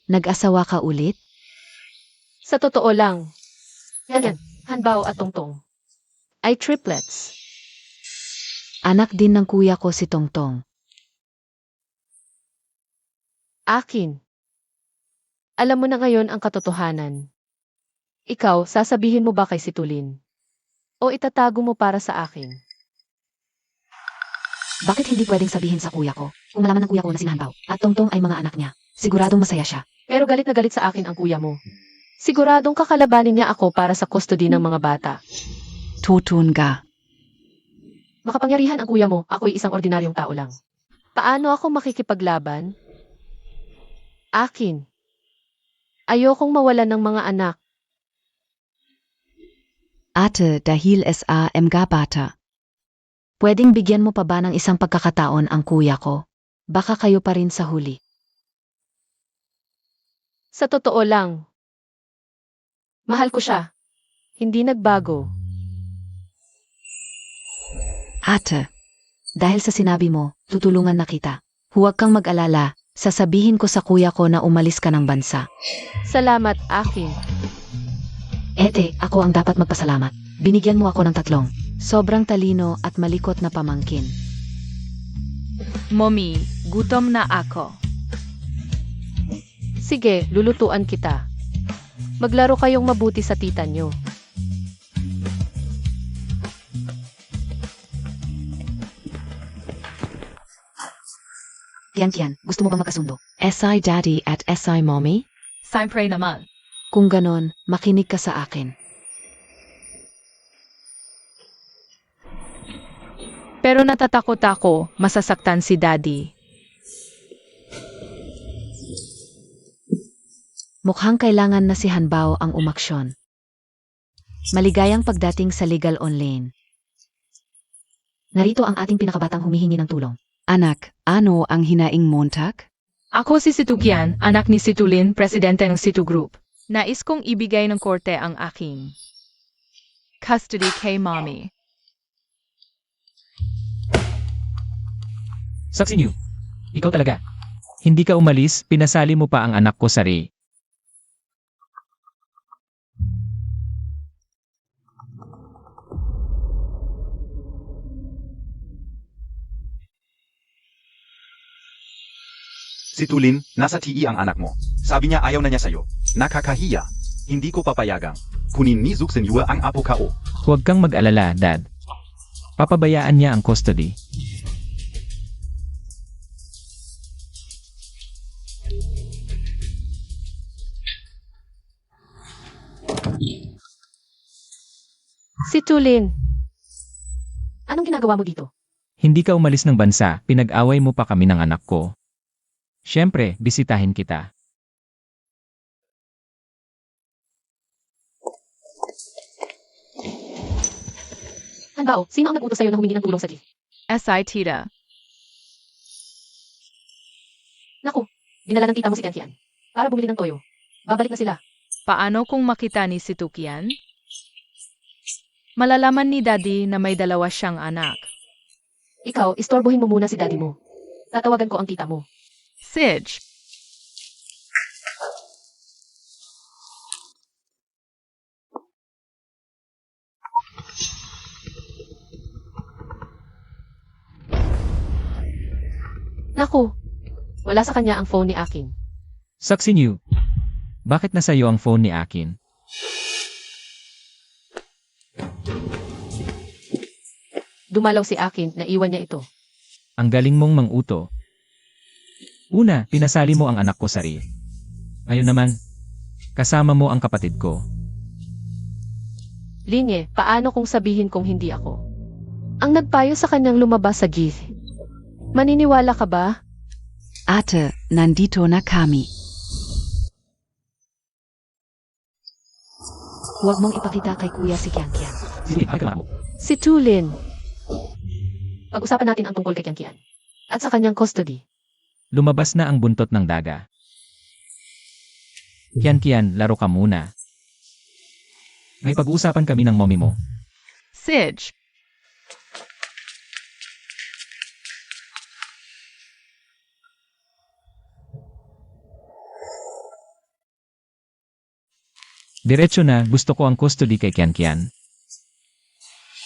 Nag-asawa ka ulit? Sa totoo lang, Kian Kian, Hanbao at Tongtong ay triplets. Anak din ng kuya ko si Tongtong. Akin. Alam mo na ngayon ang katotohanan. Ikaw, sasabihin mo ba kay Situlin? O itatago mo para sa akin? Bakit hindi pwedeng sabihin sa kuya ko? Kung malaman ng kuya ko na si Hanbao at Tongtong ay mga anak niya, siguradong masaya siya. Pero galit na galit sa akin ang kuya mo. Siguradong kakalabanin niya ako para sa custody ng mga bata. Tutun ka. Makapangyarihan ang kuya mo, ako'y isang ordinaryong tao lang. Paano ako makikipaglaban? Akin. Ayokong mawalan ng mga anak. Ate, dahil SAM bata. Pwedeng bigyan mo pa ba ng isang pagkakataon ang kuya ko? Baka kayo pa rin sa huli. Sa totoo lang. Mahal ko siya. Hindi nagbago. Ate, dahil sa sinabi mo, tutulungan na kita. Huwag kang mag-alala, sasabihin ko sa kuya ko na umalis ka ng bansa. Salamat, Aking. Ete, ako ang dapat magpasalamat. Binigyan mo ako ng 3. Sobrang talino at malikot na pamangkin. Mommy, gutom na ako. Sige, lulutuan kita. Maglaro kayong mabuti sa tita nyo. Kian, gusto mo bang magkasundo? SI Daddy at SI Mommy? Siyempre naman. Kung ganon, makinig ka sa akin. Pero natatakot ako, masasaktan si Daddy. Mukhang kailangan na si Hanbao ang umaksyon. Maligayang pagdating sa legal online. Narito ang ating pinakabatang humihingi ng tulong. Anak, ano ang hinaing Montag? Ako si Situkian, anak ni Situlin, presidente ng Situ Group. Nais kong ibigay ng korte ang aking custody kay Mommy. Saksi niyo. Ikaw talaga. Hindi ka umalis, pinasali mo pa ang anak ko sa Ray. Si Tulin, nasa TE ang anak mo. Sabi niya ayaw na niya sa'yo. Nakakahiya. Hindi ko papayagang. Kunin ni Zuxinhua ang apo ko. Huwag kang mag-alala, Dad. Papabayaan niya ang custody. Si Tulin, Anong ginagawa mo dito? Hindi ka umalis ng bansa, pinag-away mo pa kami ng anak ko. Siyempre, bisitahin kita. Hanbao, sino ang nag-utos sa'yo na humingi ng tulong sa G? SI Tita. Naku, dinala ng tita mo si Kian para bumili ng toyo. Babalik na sila. Paano kung makita ni Situkian? Malalaman ni Daddy na may 2 siyang anak. Ikaw, istorbohin mo muna si daddy mo. Tatawagan ko ang tita mo. Sige. naku, wala sa kanya ang phone ni Aking. Saksi niyo. Bakit nasa iyo ang phone ni Akin? Dumalaw si Aking, naiwan niya ito. Ang galing mong manguto. Una, pinasali mo ang anak ko sa Ray. Ngayon naman, kasama mo ang kapatid ko. Linye, paano kung sabihin kong hindi ako? Ang nagpayo sa kanyang lumabas sa GIF. Maniniwala ka ba? Ate, nandito na kami. Huwag mong ipakita kay kuya si Kian. Sige, ay ka mo. Si Tulin. Pag-usapan natin ang tungkol kay Kian. At sa kanyang custody. Lumabas na ang buntot ng daga. Kian, laro ka muna. May pag-uusapan kami ng mommy mo. Sige. Diretso na, gusto ko ang custody kay Kian.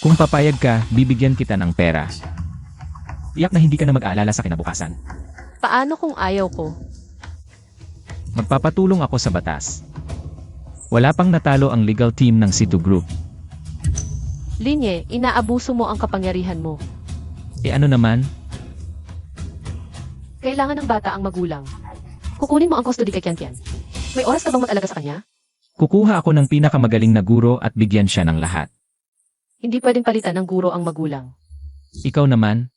Kung papayag ka, bibigyan kita ng pera. Tiyak na hindi ka na mag-aalala sa kinabukasan. Paano kung ayaw ko? Magpapatulong ako sa batas. Wala pang natalo ang legal team ng Situ Group. Linye, inaabuso mo ang kapangyarihan mo. E ano naman? Kailangan ng bata ang magulang. Kukunin mo ang custody kay Kian. May oras ka bang mag-alaga sa kanya? Kukuha ako ng pinakamagaling na guro at bigyan siya ng lahat. Hindi pwedeng palitan ng guro ang magulang. Ikaw naman?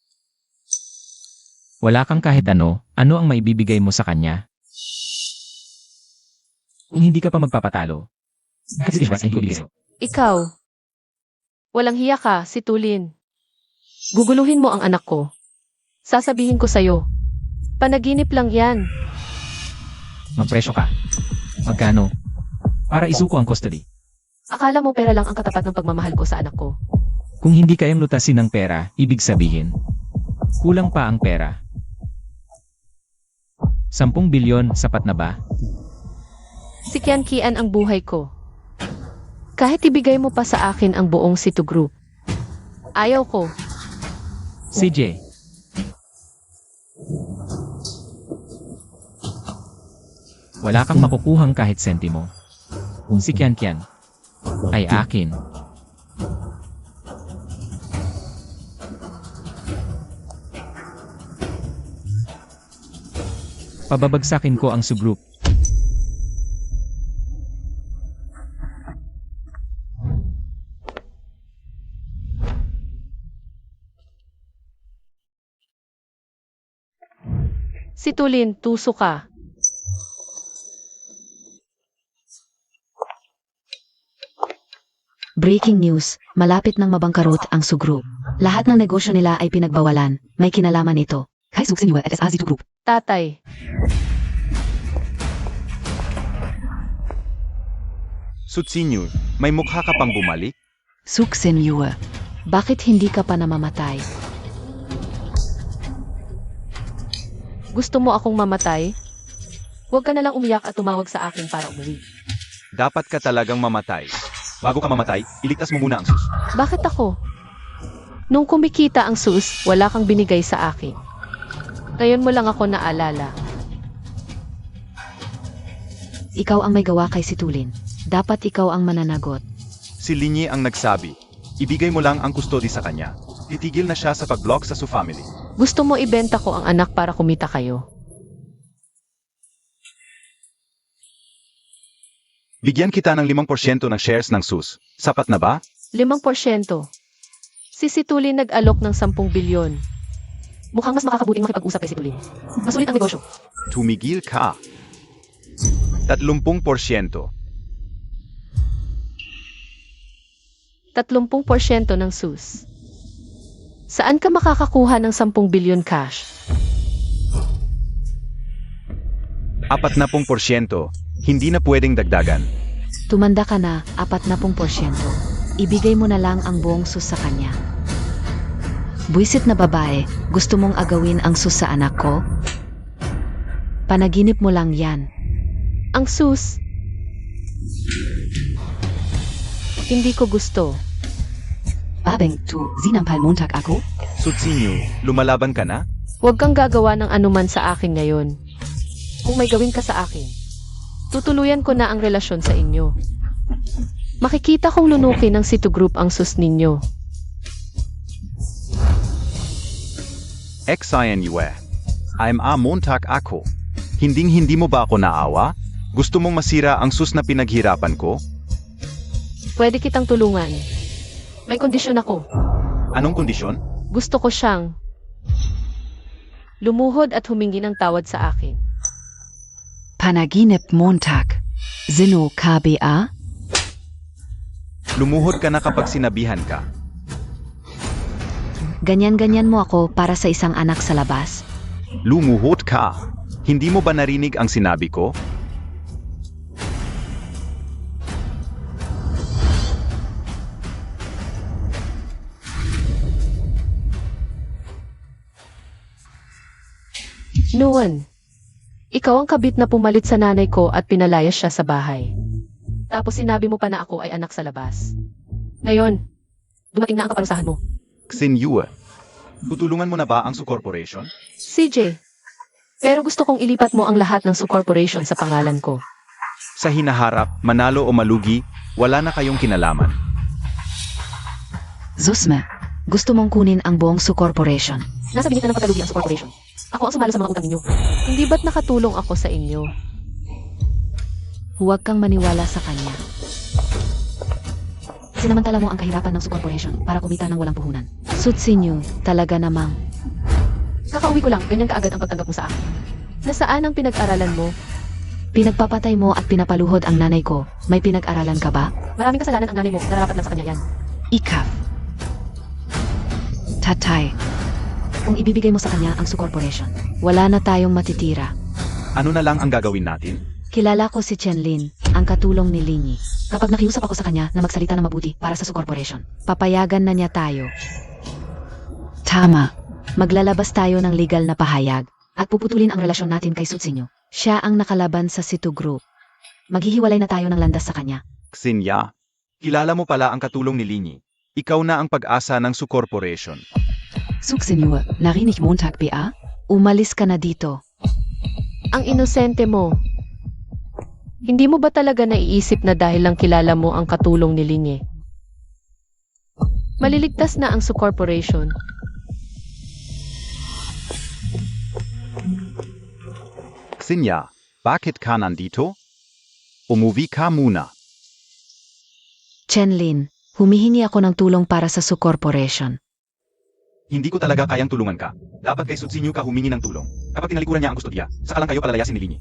Wala kang kahit ano ang maibibigay mo sa kanya? Kung hindi ka pa magpapatalo. Kasi iwasan ko dito. Ikaw. Walang hiya ka, si Tulin. Guguluhin mo ang anak ko. Sasabihin ko sa'yo. Panaginip lang yan. Magpresyo ka. Magkano? Para isuko ang custody. Akala mo pera lang ang katapat ng pagmamahal ko sa anak ko. Kung hindi kayang lutasin ng pera, ibig sabihin, kulang pa ang pera. 10 bilyon, sapat na ba? Si Kian ang buhay ko. Kahit ibigay mo pa sa akin ang buong Situ Group. Ayaw ko. CJ, wala kang makukuhang kahit sentimo. Kung si Kian ay akin. Pababagsakin ko ang subgroup. Si Tulin, tuso ka. Breaking news, malapit nang mabangkarot ang Su Group. Lahat ng negosyo nila ay pinagbawalan, may kinalaman ito. Kay Suksin Yue at SA Zitu Group. Tatay. Sutsinyo, may mukha ka pang bumalik? Suksin Yue, bakit hindi ka pa namamatay? Gusto mo akong mamatay? Huwag ka na lang umiyak at tumawag sa akin para umuwi. Dapat ka talagang mamatay. Bago ka mamatay, iligtas mo muna ang sus. Bakit ako? Nung kumikita ang sus, wala kang binigay sa akin. Ngayon mo lang ako naalala. Ikaw ang may gawa kay si Tulin. Dapat ikaw ang mananagot. Si Linyi ang nagsabi, ibigay mo lang ang kustodi sa kanya. Titigil na siya sa pag-block sa Su family. Gusto mo ibenta ko ang anak para kumita kayo? Bigyan kita ng 5% ng shares ng SUS. Sapat na ba? 5%. Si Situlin nag-alok ng 10 bilyon. Mukhang mas makakabuting makipag-usap kay si Tulin. Masulit ang negosyo. Tumigil ka. 30%. 30% ng sus. Saan ka makakakuha ng 10 bilyon cash? 40%. Hindi na pwedeng dagdagan. Tumanda ka na, 40%. Ibigay mo na lang ang buong sus sa kanya. Buisit na babae, gusto mong agawin ang sus sa anak ko? Panaginip mo lang yan. Ang sus. Hindi ko gusto. Babeng, tu, zinampal Montag ako? Sutsinyo, lumalaban ka na? Huwag kang gagawa ng anuman sa akin ngayon. Kung may gawin ka sa akin, tutuluyan ko na ang relasyon sa inyo. Makikita kong lunukin ng Situ Group ang sus ninyo. XINUE. I'm a Montag ako. Hinding-hindi mo ba ako naawa? Gusto mong masira ang sus na pinaghirapan ko? Pwede kitang tulungan. May kondisyon ako. Anong kondisyon? Gusto ko siyang lumuhod at humingi ng tawad sa akin. Panaginip Montag. Zino KBA? Lumuhod ka na kapag sinabihan ka. Ganyan-ganyan mo ako para sa isang anak sa labas? Lumuhod ka. Hindi mo ba narinig ang sinabi ko? Noon, ikaw ang kabit na pumalit sa nanay ko at pinalayas siya sa bahay. Tapos sinabi mo pa na ako ay anak sa labas. Ngayon, dumating na ang kaparusahan mo. XINUE. Tutulungan mo na ba ang Su Corporation? CJ, pero gusto kong ilipat mo ang lahat ng Su Corporation sa pangalan ko. Sa hinaharap, manalo o malugi, wala na kayong kinalaman. Zusme, gusto mong kunin ang buong Su Corporation. Nasa binit na ng pagkalugi ang Su Corporation. Ako ang sumalo sa mga utang ninyo. Hindi ba't nakatulong ako sa inyo? Huwag kang maniwala sa kanya. Sinamantala mo ang kahirapan ng Su Corporation para kumita ng walang puhunan. Sutsinyo, talaga namang. Kakauwi ko lang, ganyan kaagad ang pagtanggap mo sa akin. Nasaan ang pinag-aralan mo? Pinagpapatay mo at pinapaluhod ang nanay ko. May pinag-aralan ka ba? Maraming kasalanan ang nanay mo, nararapat lang sa kanya yan. Ikaf. Tatay, Kung ibibigay mo sa kanya ang Su Corporation, wala na tayong matitira. Ano na lang ang gagawin natin? Kilala ko si Chenlin, ang katulong ni Linyi. Kapag nakiusap ako sa kanya na magsalita ng mabuti para sa Su Corporation. Papayagan na niya tayo. Tama. Maglalabas tayo ng legal na pahayag. At puputulin ang relasyon natin kay Sutsinyo. Siya ang nakalaban sa Situ Group. Maghihiwalay na tayo ng landas sa kanya. Xinya, kilala mo pala ang katulong ni Linyi. Ikaw na ang pag-asa ng Su Corporation. Sutsinyo, narinig Montag PA? Umalis ka na dito. Ang inosente mo. Hindi mo ba talaga naiisip na dahil lang kilala mo ang katulong ni Linye? Maliligtas na ang Su Corporation. Xinya, bakit ka nandito? Umuwi ka muna. Chenlin, humihingi ako ng tulong para sa Su Corporation. Hindi ko talaga kayang tulungan ka. Dapat kay Sutsinyo ka humingi ng tulong. Kapag tinalikuran niya ang kustodiya, saka lang kayo palalayasin ni Linyi.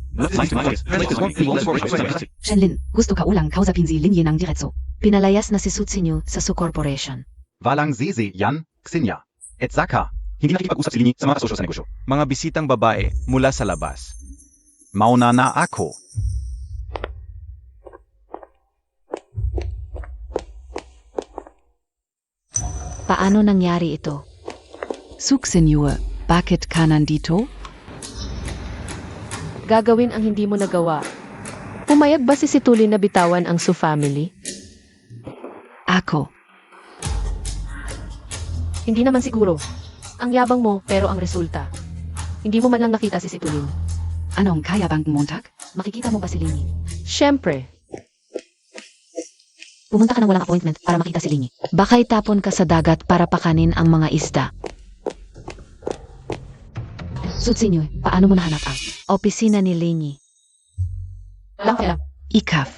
Shenlin, gusto ka ulang kausapin si Linye ng diretso. Pinalayas na si Sutsinyo sa Su Corporation. Walang zizi yan, Xinya. Et saka, hindi nakikipag-usap si Linyi sa mga kasosyo sa negosyo. Mga bisitang babae mula sa labas. Mauna na ako. Paano nangyari ito? Suksenyor, bakit ka nandito? Gagawin ang hindi mo nagawa. Pumayag ba si Situlin na bitawan ang Su family? Ako. Hindi naman siguro. Ang yabang mo, pero ang resulta. Hindi mo man lang nakita si Situlin. Anong kaya bang Montag? Makikita mo ba si Linye? Siyempre, Pumunta ka ng walang appointment para makita si Linye. Baka itapon ka sa dagat para pakanin ang mga isda. Sutsinyo, paano mo nahanap ang Opisina ni Linyi. lang kailang. Ikaf.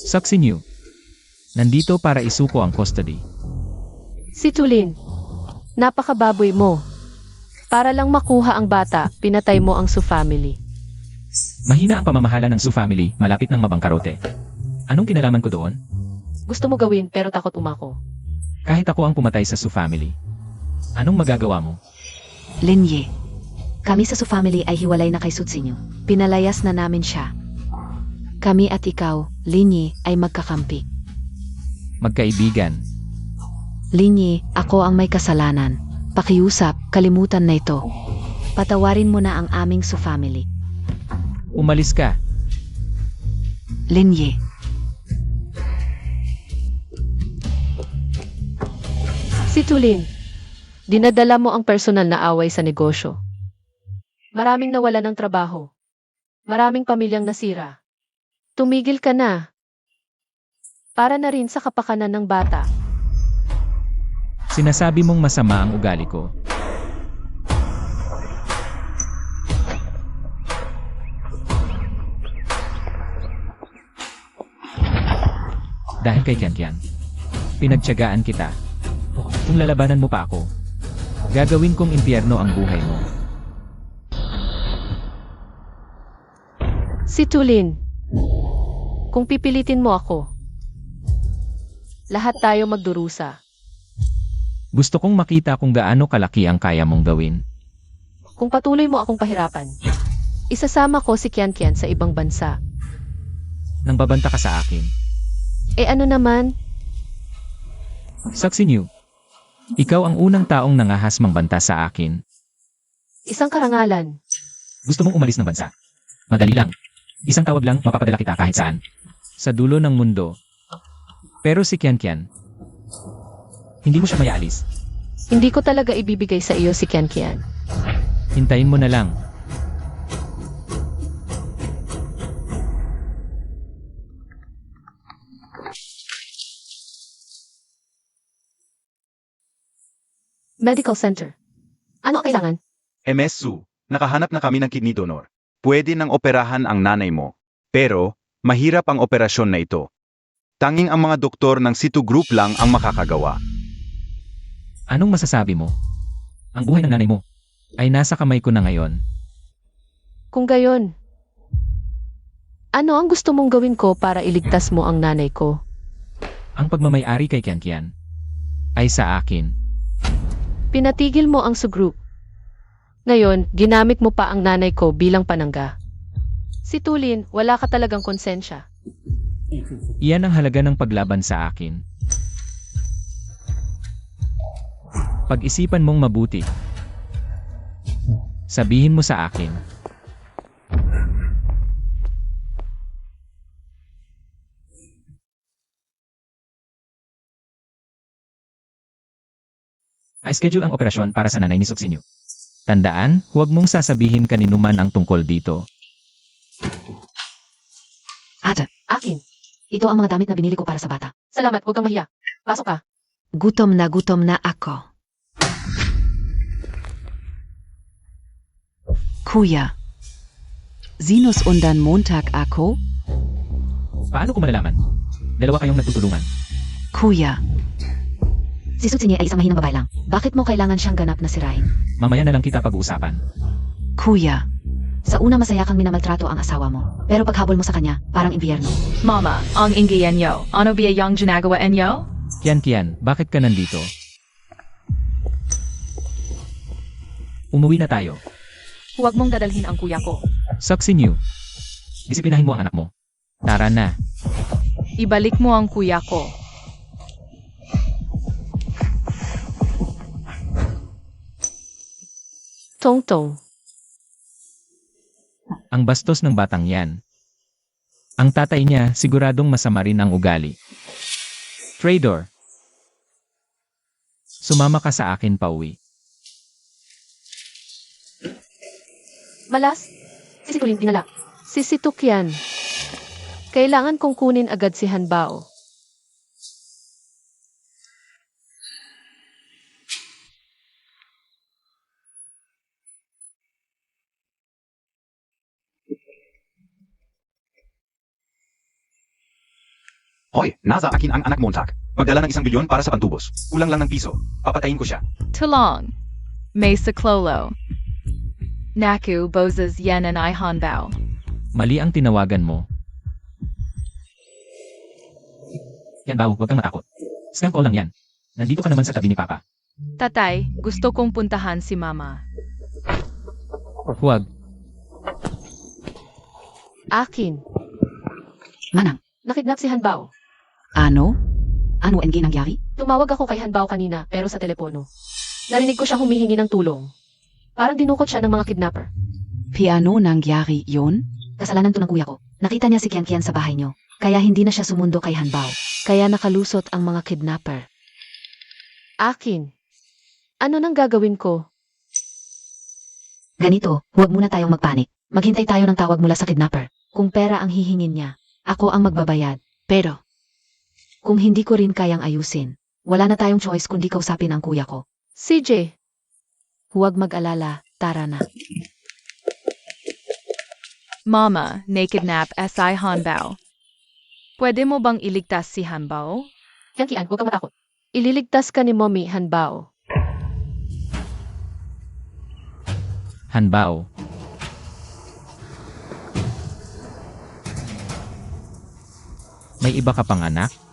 Suksinyo. Nandito para isuko ang custody. Situlin, napakababoy mo. Para lang makuha ang bata, pinatay mo ang Su family. Mahina ang pamamahala ng Su family, malapit ng mabangkarote. Anong kinalaman ko doon? Gusto mo gawin pero takot umako. Kahit ako ang pumatay sa Su family. Anong magagawa mo? Linyi, kami sa Su family ay hiwalay na kay Sutsinyo. pinalayas na namin siya. Kami at ikaw, Linyi, ay magkakampi. Magkaibigan. Linyi, ako ang may kasalanan. Pakiusap, kalimutan na ito. Patawarin mo na ang aming Su family. Umalis ka. Linyi, Situlin, dinadala mo ang personal na away sa negosyo. Maraming nawala ng trabaho. Maraming pamilyang nasira. Tumigil ka na. Para na rin sa kapakanan ng bata. Sinasabi mong masama ang ugali ko. Dahil kay Kian, pinagtiyagaan kita. Kung lalabanan mo pa ako, gagawin kong impyerno ang buhay mo. Situlin, kung pipilitin mo ako, lahat tayo magdurusa. Gusto kong makita kung gaano kalaki ang kaya mong gawin. Kung patuloy mo akong pahirapan, isasama ko si Kian sa ibang bansa. Nang babanta ka sa akin. Eh ano naman, Suksinyo. Ikaw ang unang taong nangahas mangbanta sa akin. isang karangalan. Gusto mong umalis ng bansa? Madali lang. Isang tawag lang, mapapadala kita kahit saan. Sa dulo ng mundo. Pero si Kian, hindi mo siya mayalis. Hindi ko talaga ibibigay sa iyo si Kian. Hintayin mo na lang. Medical Center. Ano ang kailangan? MSU, nakahanap na kami ng kidney donor. Pwede nang operahan ang nanay mo. Pero, mahirap ang operasyon na ito. Tanging ang mga doktor ng Situ Group lang ang makakagawa. Anong masasabi mo? Ang buhay ng nanay mo ay nasa kamay ko na ngayon. Kung gayon, ano ang gusto mong gawin ko para iligtas mo ang nanay ko? Ang pagmamayari kay Kian ay sa akin. Pinatigil mo ang Su Group. Ngayon, ginamit mo pa ang nanay ko bilang panangga. Si Tulin, wala ka talagang konsensya. Iyan ang halaga ng paglaban sa akin. Pag-isipan mong mabuti. Sabihin mo sa akin. I-schedule ang operasyon para sa nanay ni Suksinyo. Tandaan, huwag mong sasabihin kaninuman ang tungkol dito. Ate, Akin. ito ang mga damit na binili ko para sa bata. Salamat, huwag kang mahiya. Pasok ka. Gutom na ako. Kuya. Sinus undan Montag ako? Paano ko malalaman? Dalawa kayong nagtutulungan. Kuya. Si Sutsinye ay isang mahinang babae lang. Bakit mo kailangan siyang ganap na sirain? Mamaya na lang kita pag-uusapan. Kuya. Sa una masaya kang minamaltrato ang asawa mo. Pero paghabol mo sa kanya, parang impyerno. Mama, ang inggiyan niyo. Ano ba yung ginagawa niyo? Kian, bakit ka nandito? Umuwi na tayo. Huwag mong dadalhin ang kuya ko. Suksinyo. Disiplinahin mo ang anak mo. Tara na. Ibalik mo ang kuya ko. Tongtong. Ang bastos ng batang yan. Ang tatay niya siguradong masama rin ang ugali. Trader. Sumama ka sa akin pauwi. Malas. Si Tulin, dinala. Si Situkyan. Kailangan kong kunin agad si Hanbao. Hoy, nasa akin ang anak Montag. Magdala ng 1 bilyon para sa pantubos. Kulang lang ng piso. Papatayin ko siya. Tulong. Mesa Clolo. Naku, Bozes Yen and I Hanbao. Mali ang tinawagan mo. Yan Bao, huwag kang matakot. Scam call lang yan. Nandito ka naman sa tabi ni Papa. Tatay, gusto kong puntahan si Mama. Huwag. Akin. Manang, Nakidnap si Hanbao. Ano? ano ang nangyari? Tumawag ako kay Hanbao kanina pero sa telepono. Narinig ko siyang humihingi ng tulong. Parang dinukot siya ng mga kidnapper. Piano nangyari yon? Kasalanan to ng kuya ko. Nakita niya si Kian sa bahay niyo. Kaya hindi na siya sumundo kay Hanbao. Kaya nakalusot ang mga kidnapper. Akin. Ano nang gagawin ko? Ganito, huwag muna tayong magpanik. Maghintay tayo ng tawag mula sa kidnapper. Kung pera ang hihingin niya, ako ang magbabayad. Pero, kung hindi ko rin kayang ayusin, wala na tayong choice kundi kausapin ang kuya ko. CJ. Huwag mag-alala, tara na. Mama, nakidnap S.I. Hanbao. Pwede mo bang iligtas si Hanbao? Yan Kian, huwag kang matakot. Ililigtas ka ni Mommy Hanbao. Hanbao. May iba ka pang anak?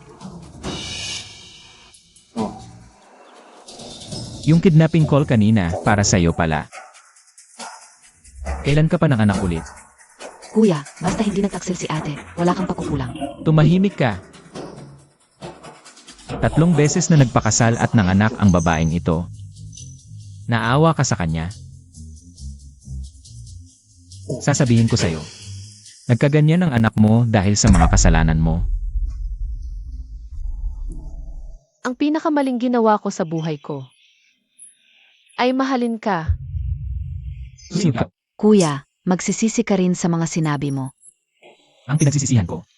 Yung kidnapping call kanina, para sa'yo pala. Kailan ka pa ng anak ulit? Kuya, basta hindi nagtaksil si ate, wala kang pakukulang. Tumahimik ka. 3 beses na nagpakasal at nanganak ang babaeng ito. Naawa ka sa kanya. Sasabihin ko sa'yo. Nagkaganyan ang anak mo dahil sa mga kasalanan mo. Ang pinakamaling ginawa ko sa buhay ko ay mahalin ka. Sino ka? Kuya, magsisisi ka rin sa mga sinabi mo. Ang pinagsisisihan ko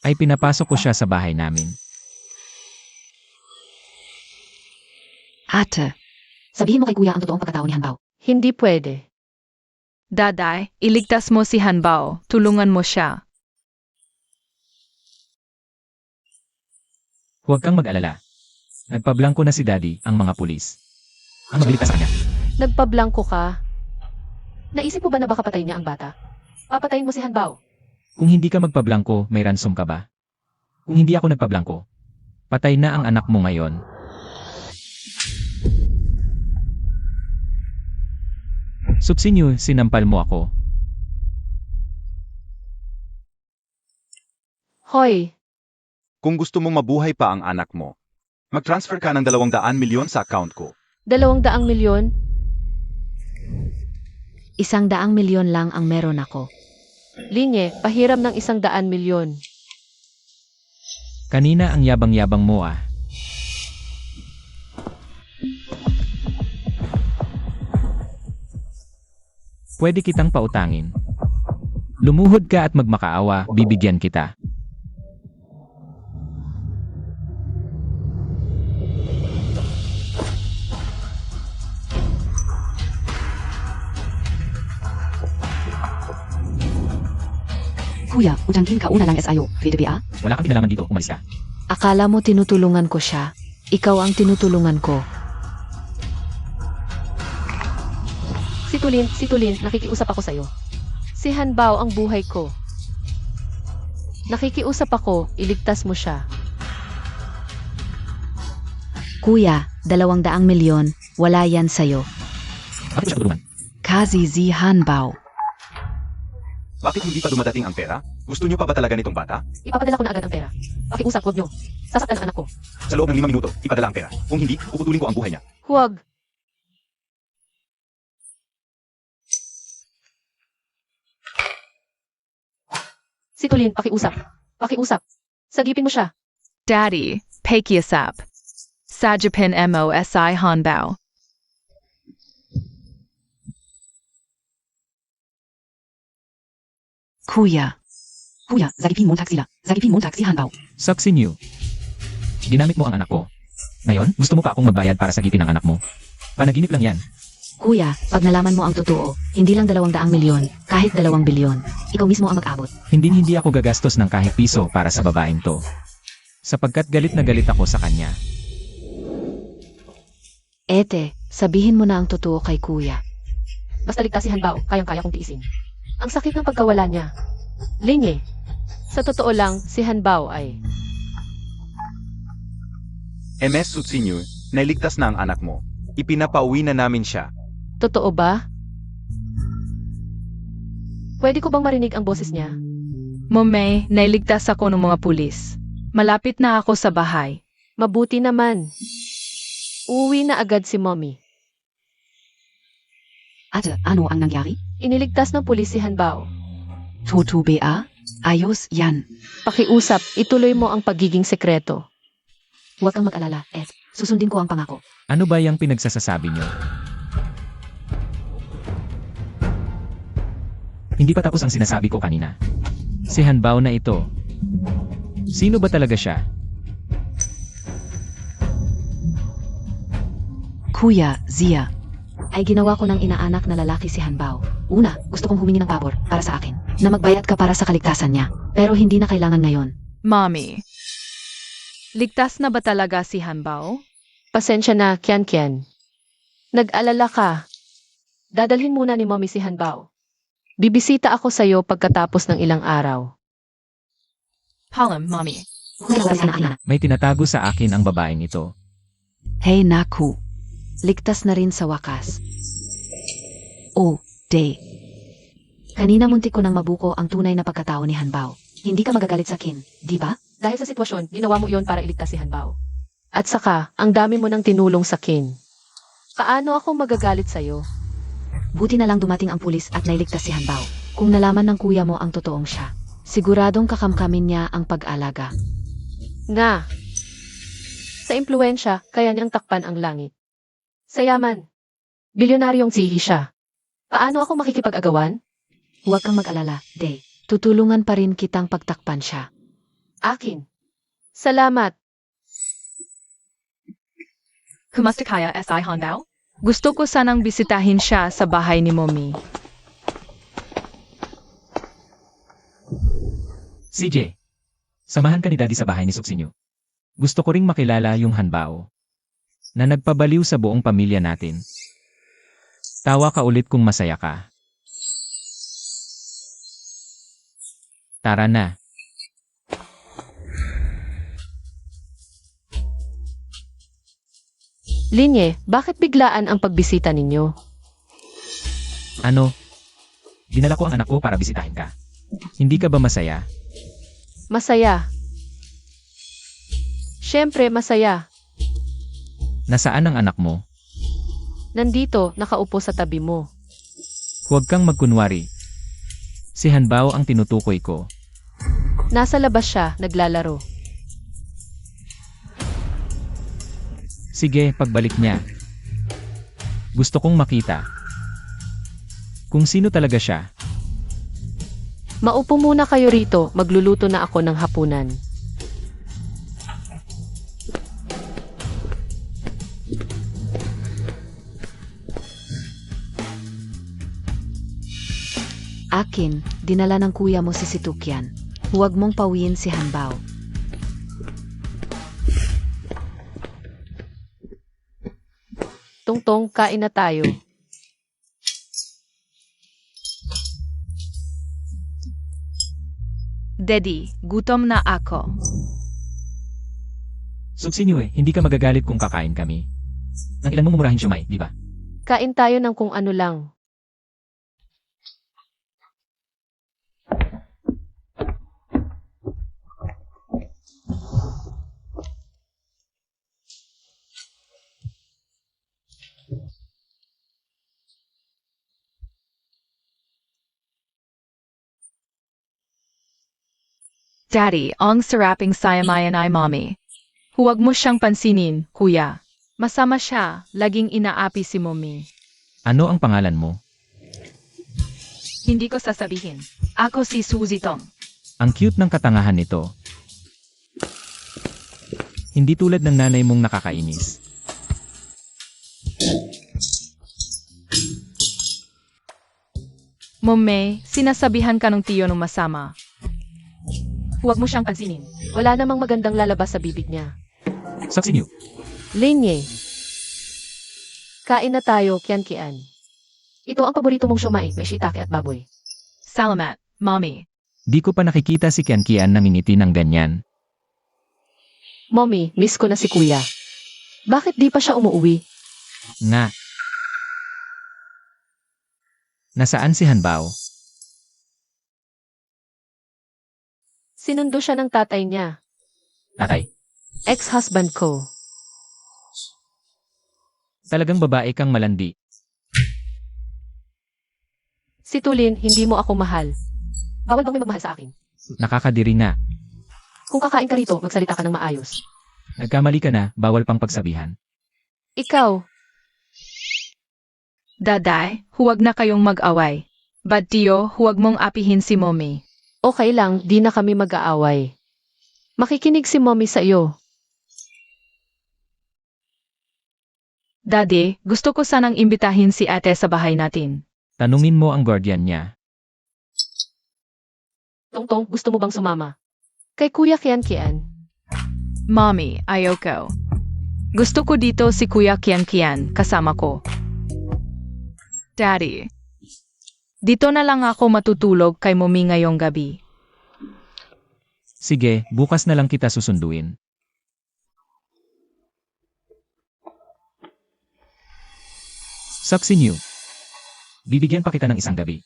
ay pinapasok ko siya sa bahay namin. Ate, Sabihin mo kay kuya ang totoong pagkatao ni Hanbao. Hindi pwede. Daday, iligtas mo si Hanbao. Tulungan mo siya. Huwag kang mag-alala. Nagpablangko na si Daddy, ang mga pulis. Ang magliligtas sa kanya. Nagpablangko ka. Naisip mo ba na baka patayin niya ang bata? Papatayin mo si Hanbao. Kung hindi ka magpablangko, may ransom ka ba? Kung hindi ako nagpablangko, patay na ang anak mo ngayon. Subsinyo, sinampal mo ako. Hoy, Kung gusto mong mabuhay pa ang anak mo, mag-transfer ka ng 200 milyon sa account ko. 200 milyon? 100 milyon lang ang meron ako. Linye, pahiram ng 100 milyon. Kanina ang yabang-yabang mo ah. Pwede kitang pautangin. Lumuhod ka at magmakaawa, bibigyan kita. Kuya, ujangkin ka una lang SIO. Pwede ba? Wala kang kinalaman dito, umalis ka. Akala mo tinutulungan ko siya. Ikaw ang tinutulungan ko. Si Tulin, nakikiusap ako sa'yo. Si Hanbao ang buhay ko. Nakikiusap ako, iligtas mo siya. Kuya, 200 milyon, wala yan sa'yo. Bakit mo siya tutulungan? Kasi Sie Hanbao. Bakit hindi pa dumadating ang pera? Gusto niyo pa ba talaga nitong bata? Ipapadala ko na agad ang pera. Pakiusap, huwag nyo. Sasaktan ang anak ko. Sa loob ng 5 minuto, ipadala ang pera. Kung hindi, puputulin ko ang buhay niya. Huwag. Si Tulin, pakiusap. Pakiusap. Sagipin mo siya. Daddy, pakiusap. Sajapin mo si Hanbao. Kuya. Kuya, Zagipin Montag sila. Zagipin Montag si Hanbao. Sucks in you. Ginamit mo ang anak ko. Ngayon, gusto mo pa akong magbayad para sagipin ang anak mo. Panaginip lang yan. Kuya, pag nalaman mo ang totoo, hindi lang 200 milyon, kahit 2 bilyon. Ikaw mismo ang mag-abot. Hindi ako gagastos ng kahit piso para sa babaeng to. Sapagkat galit na galit ako sa kanya. Ete, sabihin mo na ang totoo kay kuya. Basta ligtas si Hanbao, kayang-kaya kong tiisin. Ang sakit ng pagkawala niya. Linye, sa totoo lang, si Hanbao ay... MS Sutsinyo, nailigtas na ang anak mo. Ipinapauwi na namin siya. Totoo ba? Pwede ko bang marinig ang boses niya? Momay, nailigtas ako ng mga pulis. Malapit na ako sa bahay. Mabuti naman. Uuwi na agad si Mommy. Ate, ano ang nangyari? Iniligtas ng pulis si Hanbao. Toto ba? Ayos yan. Pakiusap, ituloy mo ang pagiging sekreto. Huwag kang mag-alala, Ed. Susundin ko ang pangako. Ano ba yung pinagsasasabi niyo? Hindi pa tapos ang sinasabi ko kanina. Si Hanbao na ito. Sino ba talaga siya? Kuya, Zia. Ay ginawa ko ng inaanak na lalaki si Hanbao. Una, gusto kong humingi ng pabor para sa akin. Na magbayad ka para sa kaligtasan niya. Pero hindi na kailangan ngayon. Mommy, ligtas na ba talaga si Hanbao? Pasensya na, Kian. Nag-alala ka. Dadalhin muna ni Mommy si Hanbao. Bibisita ako sa'yo pagkatapos ng ilang araw. Palam, Mommy. Kuya, sana anak. May tinatago sa akin ang babaeng ito. Hey Naku. Ligtas na rin sa wakas. Oh, day. Kanina muntik ko nang mabuko ang tunay na pagkatao ni Hanbao. Hindi ka magagalit sa akin, di ba? Dahil sa sitwasyon, ginawa mo iyon para iligtas si Hanbao. At saka, ang dami mo nang tinulong sa Kin. Kaano ako magagalit sa'yo? Buti na lang dumating ang pulis at nailigtas si Hanbao. Kung nalaman ng kuya mo ang totoong siya, siguradong kakamkamin niya ang pag-alaga. Nga. Sa impluensya, kaya niyang takpan ang langit. Sa yaman. Bilyonaryong sihi siya. Paano ako makikipag-agawan? Huwag kang mag-alala, Day. Tutulungan pa rin kitang pagtakpan siya. Akin. Salamat. Kumusta kaya si Hanbao? Gusto ko sanang bisitahin siya sa bahay ni Mommy. CJ, samahan ka ni Daddy sa bahay ni Suksinyo. Gusto ko ring makilala yung Hanbao na nagpabaliw sa buong pamilya natin. Tawa ka ulit kung masaya ka. Tara na. Linye, bakit biglaan ang pagbisita ninyo? Ano? Dinala ko ang anak ko para bisitahin ka. Hindi ka ba masaya? Masaya. Siyempre, masaya. Nasaan ang anak mo? Nandito, nakaupo sa tabi mo. Huwag kang magkunwari. Si Hanbao ang tinutukoy ko. Nasa labas siya, naglalaro. Sige, pagbalik niya. Gusto kong makita. Kung sino talaga siya. Maupo muna kayo rito, magluluto na ako ng hapunan. Akin, dinala ng kuya mo si Situkyan. Huwag mong pawiin si Hanbao. Tungtong, kain na tayo. Daddy, gutom na ako. Subsinyo hindi ka magagalit kung kakain kami. Nang ilan mo mumurahin siumay, di ba? Kain tayo ng kung ano lang. Daddy, ang saraping sayamayan ay mommy. Huwag mo siyang pansinin, kuya. Masama siya, laging inaapi si mommy. Ano ang pangalan mo? Hindi ko sasabihin. Ako si Suzy Tong. Ang cute ng katangahan nito. Hindi tulad ng nanay mong nakakainis. Mommy, sinasabihan ka ng tiyo ng masama. Huwag mo siyang pansinin. Wala namang magandang lalabas sa bibig niya. Subsinyo. Linye. Kain na tayo, Kian. Ito ang paborito mong siomai, may shiitake at baboy. Salamat, mommy. Di ko pa nakikita si Kian nangingiti ng ganyan. Mommy, miss ko na si kuya. Bakit di pa siya umuwi? Nga. Nasaan si Hanbao? Sinundo siya ng tatay niya. Tatay. Ex-husband ko. Talagang babae kang malandi. Si Tulin, hindi mo ako mahal. Bawal bang may magmahal sa akin? Nakakadiri na. Kung kakain ka rito, magsalita ka ng maayos. Nagkamali ka na, bawal pang pagsabihan. Ikaw, Daday, huwag na kayong mag-away. But tiyo, huwag mong apihin si mommy. okay lang, di na kami mag-aaway. Makikinig si mommy sa iyo. Daddy, gusto ko sanang imbitahin si ate sa bahay natin. Tanungin mo ang guardian niya. Tongtong, gusto mo bang sumama? Kay Kuya Kian. Mommy, ayoko. Gusto ko dito si Kuya Kian kasama ko. Daddy, dito na lang ako matutulog kay mommy ngayong gabi. Sige, bukas na lang kita susunduin. Subsinyo. Bibigyan pa kita ng isang gabi.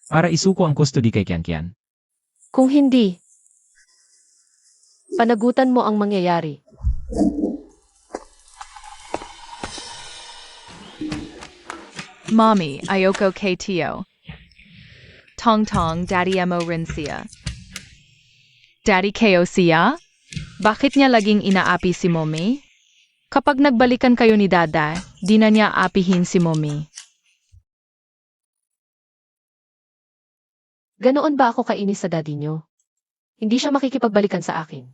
Para isuko ang custody kay Kian. Kung hindi, panagutan mo ang mangyayari. Mommy, ayoko kay tiyo. Tong, daddy mo rin siya. Daddy kayo siya? Bakit niya laging inaapi si mommy? Kapag nagbalikan kayo ni dada, di na niya apihin si mommy. Ganoon ba ako kainis sa daddy niyo? Hindi siya makikipagbalikan sa akin.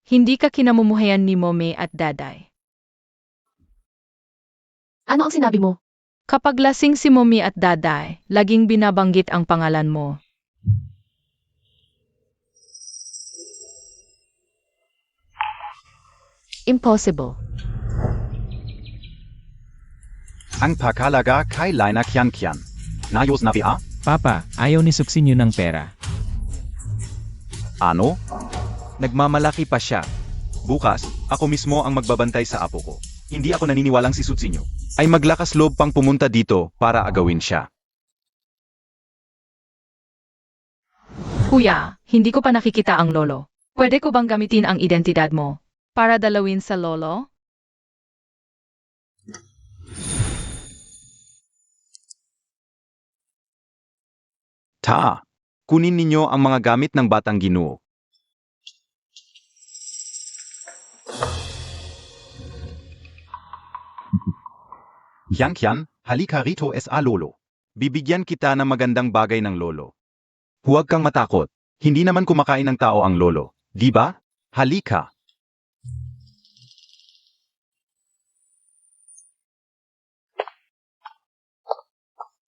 Hindi ka kinamumuhayan ni mommy at daday. Ano ang sinabi mo? Kapag lasing si mommy at daday, laging binabanggit ang pangalan mo. Impossible. Ang pakalaga kay Laina Kian. Nayos na ba? Papa, ayaw ni Subsinyo ng pera. Ano? Nagmamalaki pa siya. Bukas, ako mismo ang magbabantay sa apo ko. Hindi ako naniniwalang si Subsinyo ay maglakas loob pang pumunta dito para agawin siya. Kuya, hindi ko pa nakikita ang lolo. Pwede ko bang gamitin ang identidad mo para dalawin sa lolo? Kunin ninyo ang mga gamit ng batang ginoo. Kian, halika rito sa lolo. Bibigyan kita ng magandang bagay ng lolo. Huwag kang matakot. Hindi naman kumakain ng tao ang lolo. Di ba? Halika.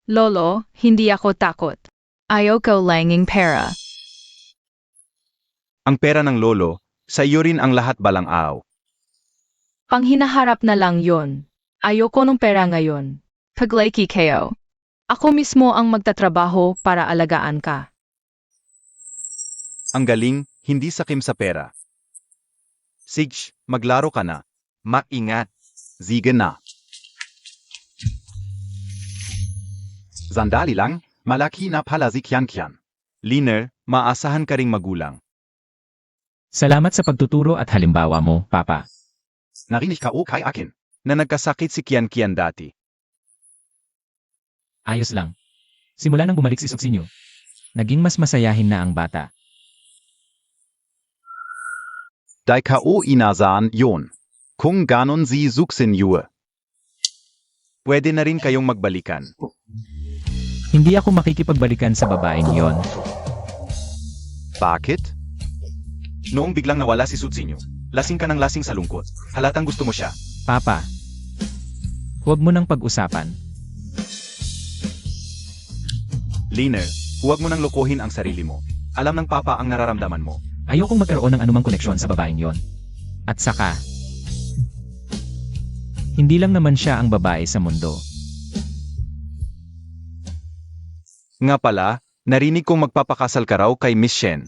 Lolo, hindi ako takot. Ayaw ko langing pera. Ang pera ng lolo, sa iyo rin ang lahat balang araw. Panghinaharap na lang yon. Ayoko ng pera ngayon. Paglaki kayo. Ako mismo ang magtatrabaho para alagaan ka. Ang galing, hindi sakim sa pera. Sige, maglaro ka na. Maingat. Sige na. Sandali lang, malaki na pala si Kian. Liner, maasahan ka ring magulang. Salamat sa pagtuturo at halimbawa mo, Papa. Narinig ka o kay akin, na nagkasakit si Kian dati. Ayos lang. Simula nang bumalik si Suksinyo, naging mas masayahin na ang bata. Dai ka o inasaan yon. Kung ganon si Suksinyo. Pwede na rin kayong magbalikan. Hindi ako makikipagbalikan sa babaeng yon. Bakit? Noong biglang nawala si Sutsinyo, lasing ka ng lasing sa lungkot. Halatang gusto mo siya. Papa, huwag mo nang pag-usapan. Liner, huwag mo nang lokohin ang sarili mo. Alam ng papa ang nararamdaman mo. Ayokong magkaroon ng anumang koneksyon sa babaeng yon. At saka, hindi lang naman siya ang babae sa mundo. Nga pala, narinig kong magpapakasal ka raw kay Miss Shen.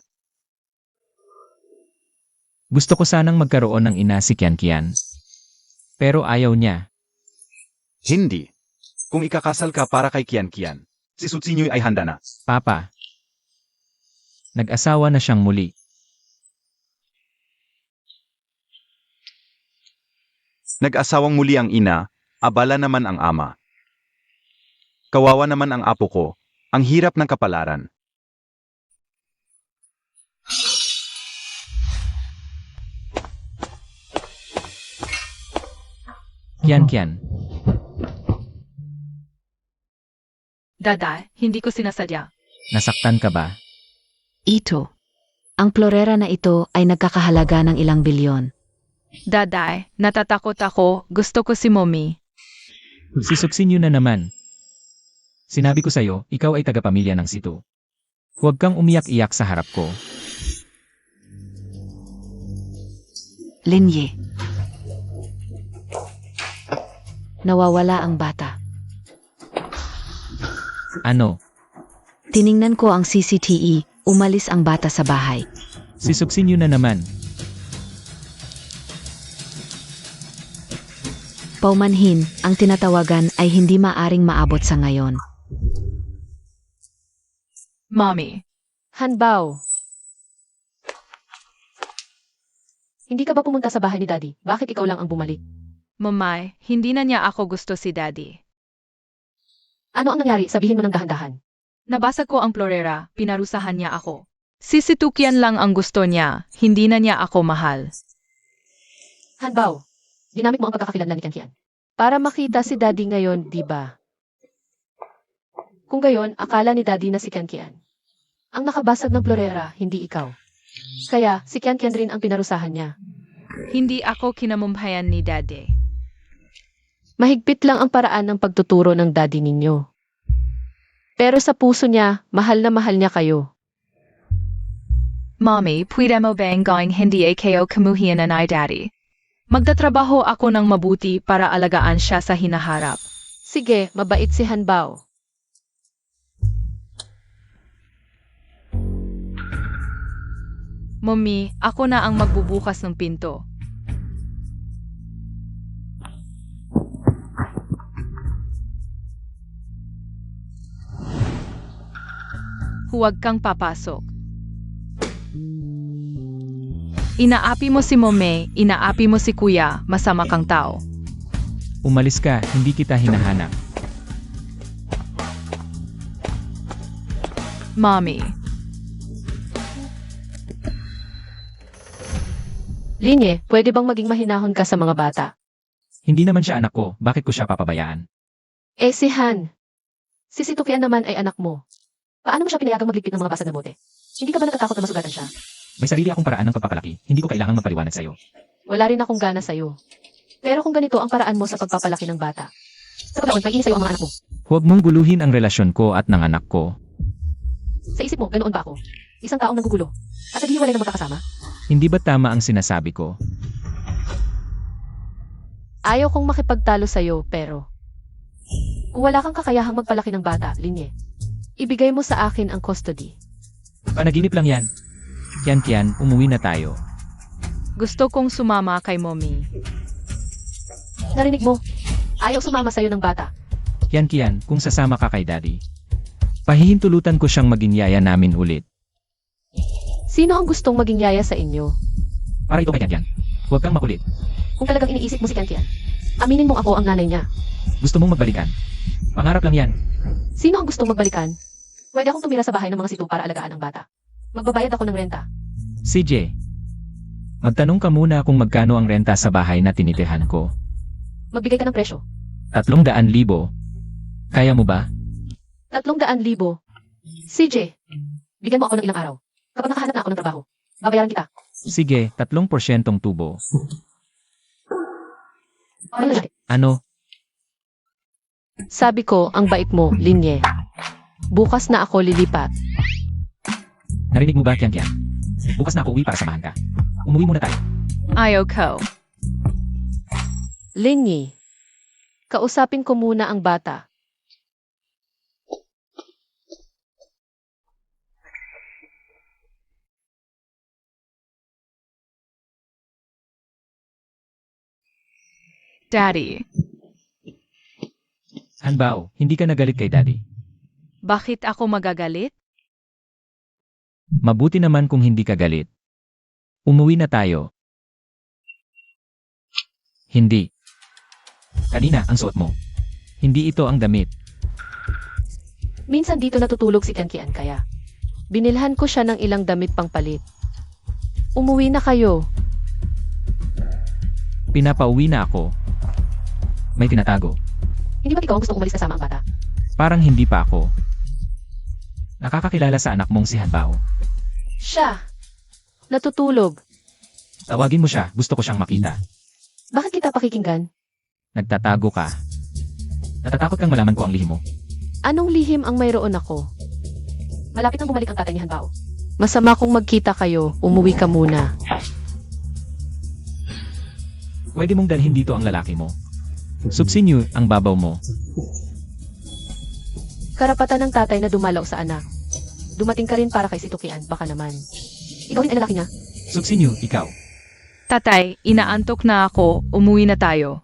Gusto ko sanang magkaroon ng ina si Kian. Pero ayaw niya. Hindi. Kung ikakasal ka para kay Kian, si Sutsinyo ay handa na. Papa, nag-asawa na siyang muli. Nag-asawang muli ang ina, abala naman ang ama. Kawawa naman ang apo ko, ang hirap ng kapalaran. Kian. Dada, hindi ko sinasadya. Nasaktan ka ba? Ito. Ang florera na ito ay nagkakahalaga ng ilang bilyon. Dada, natatakot ako. Gusto ko si Mommy. Si Suksinyo na naman. Sinabi ko sa'yo, ikaw ay tagapamilya ng Situ. Huwag kang umiyak-iyak sa harap ko. Linye. Nawawala ang bata. Ano? Tiningnan ko ang CCTV, umalis ang bata sa bahay. Si Suksinyo na naman. Paumanhin, ang tinatawagan ay hindi maaring maabot sa ngayon. Mommy. Hanbao. Hindi ka ba pumunta sa bahay ni Daddy? Bakit ikaw lang ang bumalik? Mamay, hindi na niya ako gusto si Daddy. Ano ang nangyari? Sabihin mo ng dahan-dahan. Nabasa ko ang florera, pinarusahan niya ako. Sisitukian lang ang gusto niya, hindi na niya ako mahal. Hanbao, ginamit mo ang pagkakakilanlan ni Kian. Para makita si Daddy ngayon, di ba? Kung gayon, akala ni Daddy na si Kian. Ang nakabasag ng florera, hindi ikaw. Kaya, si Kian rin ang pinarusahan niya. Hindi ako kinamumhayan ni Daddy. Mahigpit lang ang paraan ng pagtuturo ng Daddy ninyo. Pero sa puso niya, mahal na mahal niya kayo. Mommy, pwede mo bang gawing hindi kayo kamuhian ni Daddy? Magtatrabaho ako ng mabuti para alagaan siya sa hinaharap. Sige, mabait si Hanbao. Mommy, ako na ang magbubukas ng pinto. Huwag kang papasok. Inaapi mo si Mome, inaapi mo si Kuya, masama kang tao. Umalis ka, hindi kita hinahanap. Mommy. Linye, pwede bang maging mahinahon ka sa mga bata? Hindi naman siya anak ko, bakit ko siya papabayaan? Eh si Han. Si Situkian naman ay anak mo. Paano mo siya pinayagang magligpit ng mga basag na bote? Hindi ka ba natatakot na masugatan siya? May sarili akong paraan ng pagpapalaki, hindi ko kailangang magpaliwanag sa'yo. Wala rin akong gana sa'yo. Pero kung ganito ang paraan mo sa pagpapalaki ng bata, sa pagkaon, may sa'yo ang mga anak mo. Huwag mong guluhin ang relasyon ko at ng anak ko. Sa isip mo, ganoon ba ako? Isang taong nagugulo. At naghihiwalay ng magkakasama? Hindi ba tama ang sinasabi ko? Ayaw kong makipagtalo sa'yo, pero kung wala kang kakayahang magpalaki ng bata, Linye, ibigay mo sa akin ang custody. Panaginip lang yan. Kian, umuwi na tayo. Gusto kong sumama kay Mommy. Narinig mo? Ayaw sumama sa'yo ng bata. Kian, kung sasama ka kay daddy. Pahihintulutan ko siyang maging yaya namin ulit. Sino ang gustong maging yaya sa inyo? Para ito kay Kian. Huwag kang makulit. Kung talagang iniisip mo si Kian, aminin mong ako ang nanay niya. Gusto mong magbalikan. Pangarap lang yan. Sino ang gustong magbalikan? Pwede akong tumira sa bahay ng mga situ para alagaan ang bata. Magbabayad ako ng renta. CJ, magtanong ka muna kung magkano ang renta sa bahay na tinitirhan ko. Magbigay ka ng presyo. 300,000. Kaya mo ba? 300,000. CJ, bigyan mo ako ng ilang araw. Kapag nakahanap na ako ng trabaho, babayaran kita. Sige, 3% tubo. Ano? Sabi ko, ang bait mo, Linye. Bukas na ako lilipat. Narinig mo ba, Kian? Bukas na ako uwi para samahan ka. Umuwi muna tayo. Ayaw ko. Linye, kausapin ko muna ang bata. Daddy, Hanbao, hindi ka nagalit kay daddy. bakit ako magagalit? Mabuti naman kung hindi ka galit. Umuwi na tayo. Hindi. Kanina ang suot mo. Hindi ito ang damit. Minsan dito natutulog si Kian kaya. Binilhan ko siya ng ilang damit pangpalit. Umuwi na kayo. Pinapauwi na ako. May tinatago. Hindi ba't ikaw ang gustong umalis kasama ang bata? Parang hindi pa ako. Nakakakilala sa anak mong si Hanbao. Siya. Natutulog. Tawagin mo siya, gusto ko siyang makita. Bakit kita pakikinggan? Nagtatago ka. Natatakot kang malaman ko ang lihim mo. Anong lihim ang mayroon ako? Malapit nang bumalik ang tatay ni Hanbao. Masama kung magkita kayo, umuwi ka muna. Pwede mong dalhin dito ang lalaki mo. Subsinyo ang babaw mo. Karapatan ng tatay na dumalaw sa anak. Dumating ka rin para kay Situkian, baka naman. Ikaw rin ay lalaki niya. Subsinyo, ikaw. Tatay, inaantok na ako, umuwi na tayo.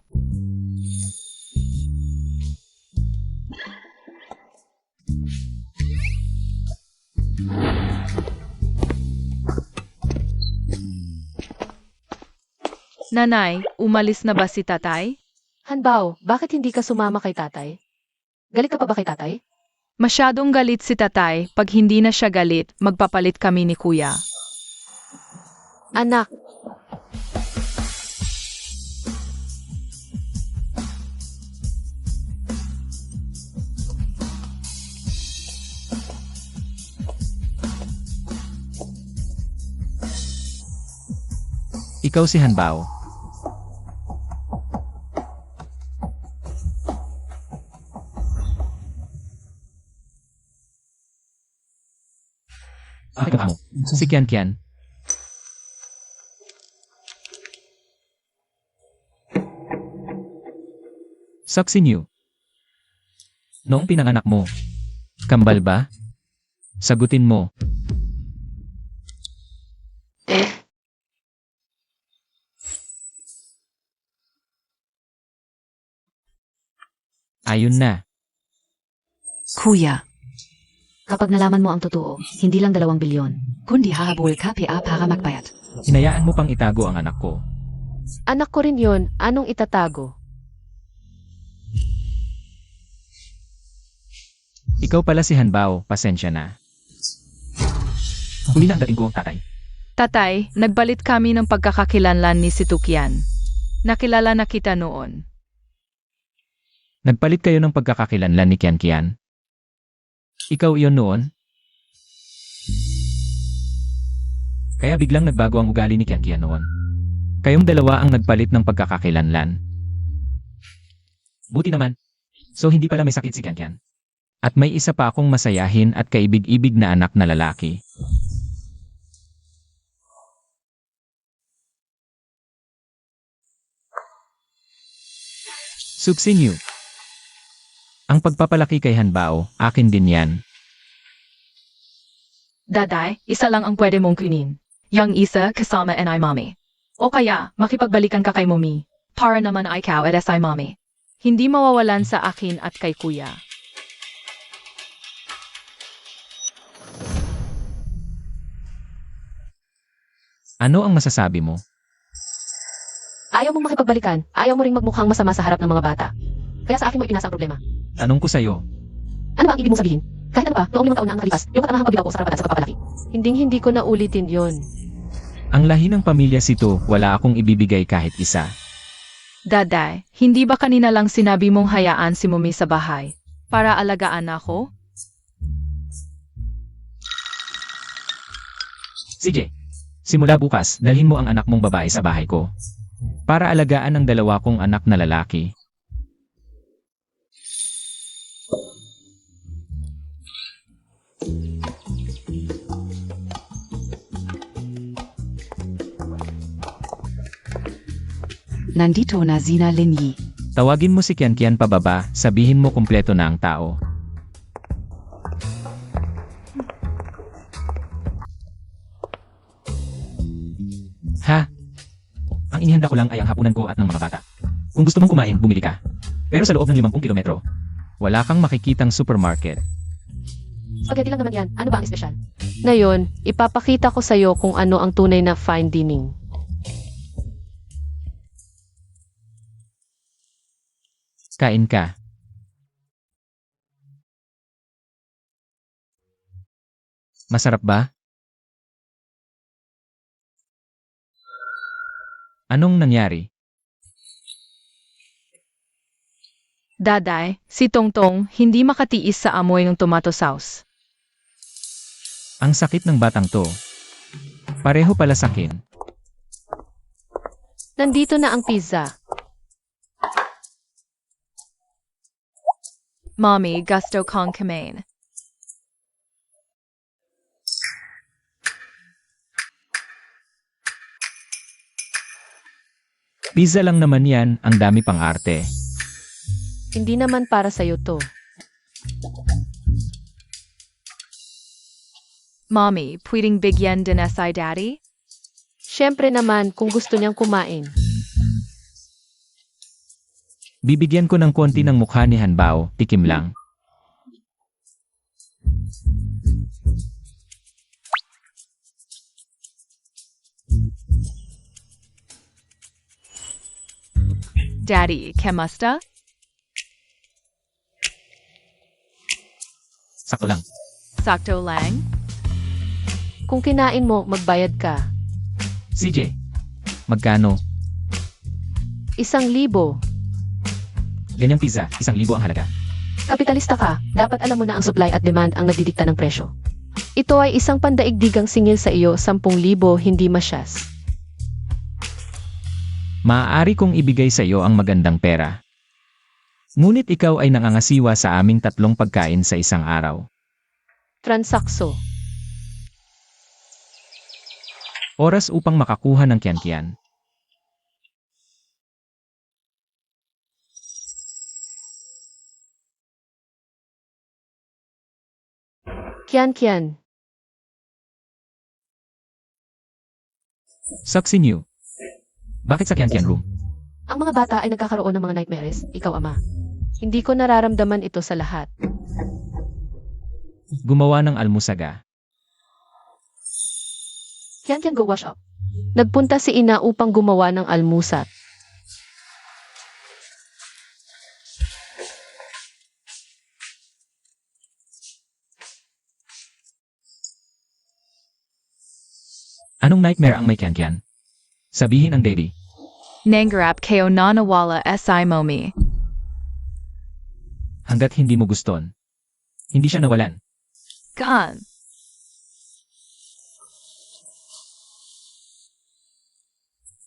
Nanay, umalis na ba si tatay? Hanbao, bakit hindi ka sumama kay tatay? Galit ka pa ba kay tatay? Masyadong galit si tatay, pag hindi na siya galit, magpapalit kami ni kuya. Anak, Ikaw si Hanbao. Bakit ka mo? Si Kian. Subsinyo. Noong pinanganak mo, kambal ba? Sagutin mo. Ayun na. Kuya. Kapag nalaman mo ang totoo, hindi lang 2 bilyon. Kundi hahabol ka PA para magbayad. Hinayaan mo pang itago ang anak ko. Anak ko rin yon, anong itatago? Ikaw pala si Hanbao, pasensya na. Huli na ang dating ko, tatay. Tatay, nagbalit kami ng pagkakakilanlan ni si Tukian. Nakilala na kita noon. Nagpalit kayo ng pagkakakilanlan ni Kian Kian. Ikaw iyon noon? Kaya biglang nagbago ang ugali ni Kian Kian noon. Kayong dalawa ang nagpalit ng pagkakakilanlan. Buti naman. So hindi pala may sakit si Kian Kian. At may isa pa akong masayahin at kaibig-ibig na anak na lalaki. Subsinyo. Ang pagpapalaki kay Hanbao, akin din yan. Daday, isa lang ang pwede mong kunin. Yang isa kasama and I mommy. O kaya, makipagbalikan ka kay mommy. Para naman ikaw at SI mommy. Hindi mawawalan sa akin at kay kuya. Ano ang masasabi mo? Ayaw mong makipagbalikan, ayaw mo ring magmukhang masama sa harap ng mga bata. Kaya sa akin mo ipinasa ang problema. Tanong ko sa'yo. Ano ba ang ibig mong sabihin? Kahit ano pa, noong 5 taon na ang nakalipas, yung katanahang pagbitaw ko sa karapatan sa pagpapalaki. Hindi ko na ulitin yon. Ang lahi ng pamilya Sito, wala akong ibibigay kahit isa. Daday, hindi ba kanina lang sinabi mong hayaan si mommy sa bahay? Para alagaan ako? CJ, simula bukas, dalhin mo ang anak mong babae sa bahay ko. Para alagaan ang 2 kong anak na lalaki. Nandito na Zina Linyi. Tawagin mo si Kian Kian pababa, sabihin mo kumpleto na ang tao. Ha? Ang inihanda ko lang ay ang hapunan ko at ng mga bata. Kung gusto mong kumain, bumili ka. Pero sa loob ng 50 kilometro, wala kang makikitang supermarket. Spaghetti lang naman yan, ano ba ang espesyal? Ngayon, ipapakita ko sa'yo kung ano ang tunay na fine dining. Kain ka. Masarap ba? Anong nangyari? Daday, si Tongtong hindi makatiis sa amoy ng tomato sauce. Ang sakit ng batang to. Pareho pala sakin. Nandito na ang pizza. Mommy, gusto kong kumain. Pizza lang naman yan, ang dami pang arte. Hindi naman para sa'yo to. Mommy, pwedeng bigyan din si Daddy? Siyempre naman kung gusto niyang kumain. Bibigyan ko ng konti ng mukha ni Hanbao, tikim lang. Daddy, kamusta? Sakto lang. Sakto lang? Kung kinain mo, magbayad ka. CJ, magkano? 1,000. Ganyang pizza, 1,000 ang halaga. Kapitalista ka, dapat alam mo na ang supply at demand ang nagdidikta ng presyo. Ito ay isang pandaigdigang singil sa iyo, 10,000 hindi masyas. Maaari kong ibigay sa iyo ang magandang pera. Ngunit ikaw ay nangangasiwa sa aming 3 pagkain sa isang araw. Transakso. Oras upang makakuha ng kian-kian. Kian. Saksi niyo. Bakit sa kian-kian room? Ang mga bata ay nagkakaroon ng mga nightmares, ikaw ama. Hindi ko nararamdaman ito sa lahat. Gumawa ng almusaga. Yan go wash up. Nagpunta si ina upang gumawa ng almusat. Anong nightmare ang may Kian? Sabihin ang daddy. Nangarap kayo na nawala si Momi. Hanggat hindi mo guston. Hindi siya nawalan. Gan.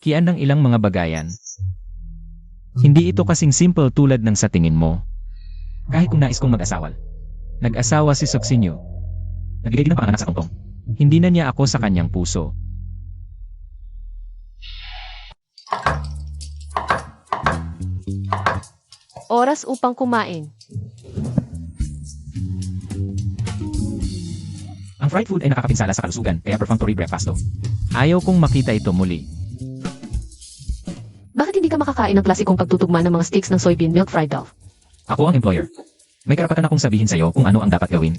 Kian ng ilang mga bagayan. Hindi ito kasing simple tulad ng sa tingin mo. Kahit kung nais kong mag-asawal. Nag-asawa si Soksinyo. Nagbigay din ng panganak sa tongtong. Hindi na niya ako sa kanyang puso. Oras upang kumain. Ang fried food ay nakakapinsala sa kalusugan, kaya perfunctory breakfasto. Ayaw kong makita ito muli. Bakit hindi ka makakain ng klasikong pagtutugma ng mga sticks ng soybean milk fried dough? Ako ang employer. May karapatan akong sabihin sa'yo kung ano ang dapat gawin.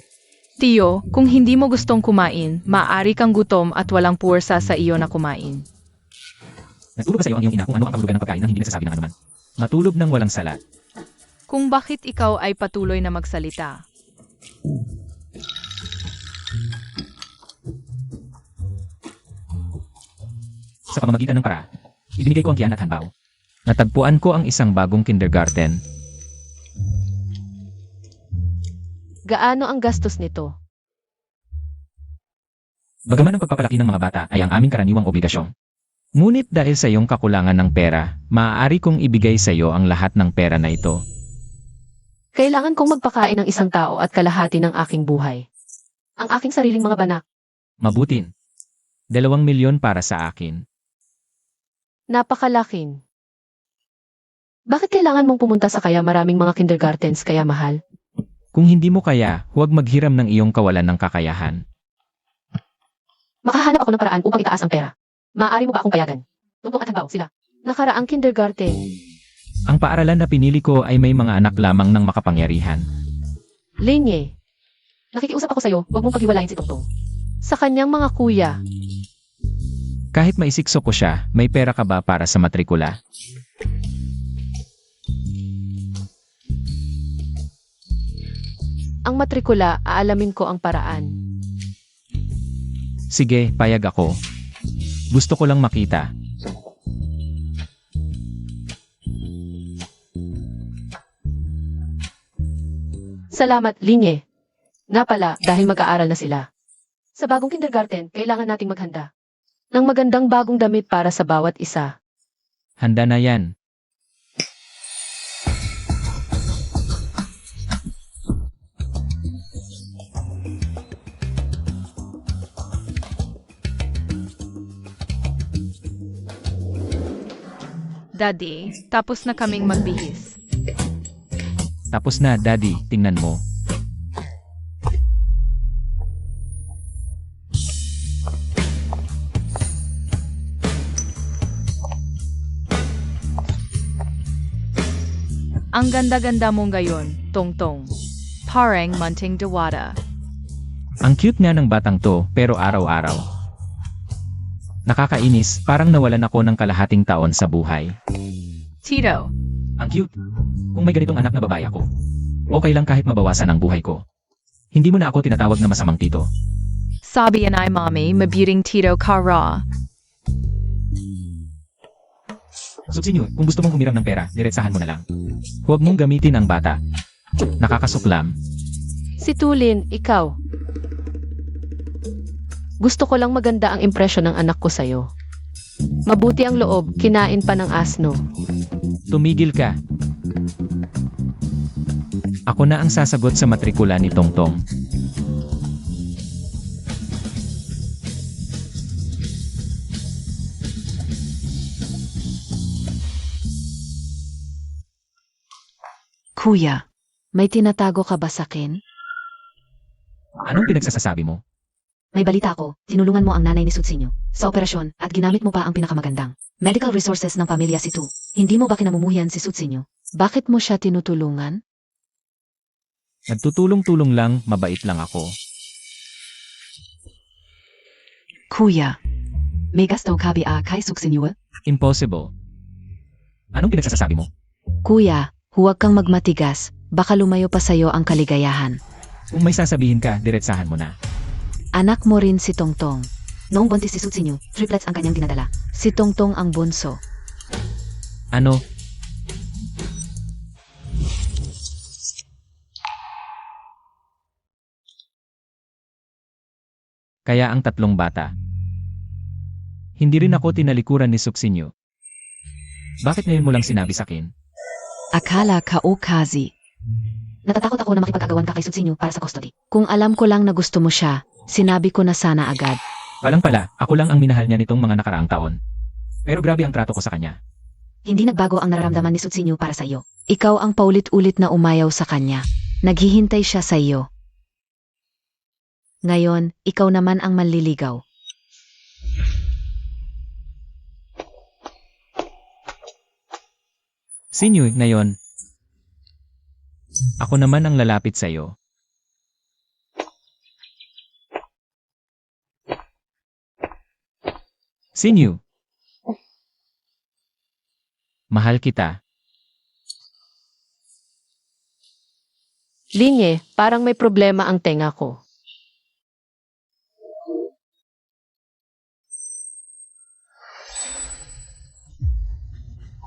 Tio, kung hindi mo gustong kumain, maaari kang gutom at walang puwersa sa iyo na kumain. Nagtulog ba sa'yo ang iyong ina kung ano ang kahulugan ng pagkain nang hindi nagsasabi ng anuman? Matulog ng walang sala. Kung bakit ikaw ay patuloy na magsalita. Sa pamamagitan ng para, ibinigay ko ang Kian at Hanbao. Natagpuan ko ang isang bagong kindergarten. Gaano ang gastos nito? Bagaman ang pagpapalaki ng mga bata ay ang aming karaniwang obligasyon. Ngunit dahil sa iyong kakulangan ng pera, maaari kong ibigay sa iyo ang lahat ng pera na ito. Kailangan kong magpakain ng isang tao at kalahati ng aking buhay. Ang aking sariling mga banak. Mabutin. 2 milyon para sa akin. Napakalaking. Bakit kailangan mong pumunta sa kaya maraming mga kindergartens kaya mahal? Kung hindi mo kaya, huwag maghiram ng iyong kawalan ng kakayahan. Makahanap ako ng paraan upang itaas ang pera. Maaari mo ba akong payagan? Tungkol at Hanbao sila. Nakaraang kindergarten. Ang paaralan na pinili ko ay may mga anak lamang ng makapangyarihan. Linye. Nakikiusap ako sa'yo, huwag mong paghiwalayin si Tongtong. Sa kanyang mga kuya. Kahit maisikso ko siya, may pera ka ba para sa matrikula? Ang matrikula, aalamin ko ang paraan. Sige, payag ako. Gusto ko lang makita. Salamat, Linye. Nga pala, dahil mag-aaral na sila. Sa bagong kindergarten, kailangan nating maghanda ng magandang bagong damit para sa bawat isa. Handa na yan. Daddy, tapos na kaming magbihis. Tapos na, Daddy, tingnan mo. Ang ganda-ganda mong gayon, Tongtong. Parang munting dewata. Ang cute nga ng batang to, pero araw-araw. Nakakainis, parang nawalan ako ng kalahating taon sa buhay. Tito, Ang cute. Kung may ganitong anak na babae ako, okay lang kahit mabawasan ang buhay ko. Hindi mo na ako tinatawag na masamang tito. sabi and I mommy, mabuting Tito ka raw. Subsinyo, kung gusto mong humiram ng pera, diretsahan mo na lang. Huwag mong gamitin ang bata. Nakakasuklam. Si Tulin, ikaw. Gusto ko lang maganda ang impresyon ng anak ko sa'yo. Mabuti ang loob, kinain pa ng asno. Tumigil ka. Ako na ang sasagot sa matrikula ni Tongtong. Kuya, may tinatago ka ba sakin? Anong pinagsasasabi mo? May balita ako, tinulungan mo ang nanay ni Sutsinyo sa operasyon at ginamit mo pa ang pinakamagandang medical resources ng pamilya si Tu. Hindi mo ba kinamumuhian si Sutsinyo? Bakit mo siya tinutulungan? Nagtutulong-tulong lang, mabait lang ako. Kuya. May gasto kabia kay suksinyo? Impossible. Anong pinagsasabi mo? Kuya, huwag kang magmatigas. Baka lumayo pa sa'yo ang kaligayahan. Kung may sasabihin ka, diretsahan mo na. Anak mo rin si Tongtong. Noong buntis si Suksinyo, triplets ang kanyang dinadala. Si Tongtong ang bunso. Ano? Kaya ang tatlong bata. Hindi rin ako tinalikuran ni Suksinyo. Bakit ngayon mo lang sinabi sa akin? Akala ka o kazi. Natatakot ako na makipag-agawan ka kay Suksinyo para sa custody. Kung alam ko lang na gusto mo siya, sinabi ko na sana agad. Palang pala, ako lang ang minahal niya nitong mga nakaraang taon. Pero grabe ang trato ko sa kanya. Hindi nagbago ang nararamdaman ni Suksinyo para sa iyo. Ikaw ang paulit-ulit na umayaw sa kanya. Naghihintay siya sa iyo. Ngayon, ikaw naman ang manliligaw. Sinyo, ngayon, ako naman ang lalapit sa iyo. Sinyo, mahal kita. Linge, parang may problema ang tenga ko.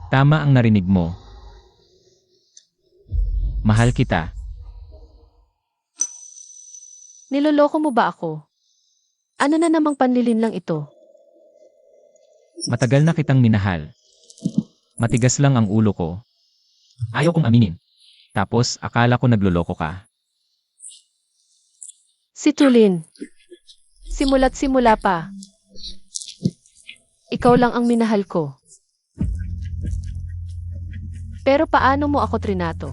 Tama ang narinig mo. Mahal kita. Niloloko mo ba ako? Ano na namang panlilin lang ito? Matagal na kitang minahal. Matigas lang ang ulo ko. Ayaw kong aminin. Tapos akala ko nagloloko ka. Si Tulin. Simula't simula pa. Ikaw lang ang minahal ko. Pero paano mo ako trinato?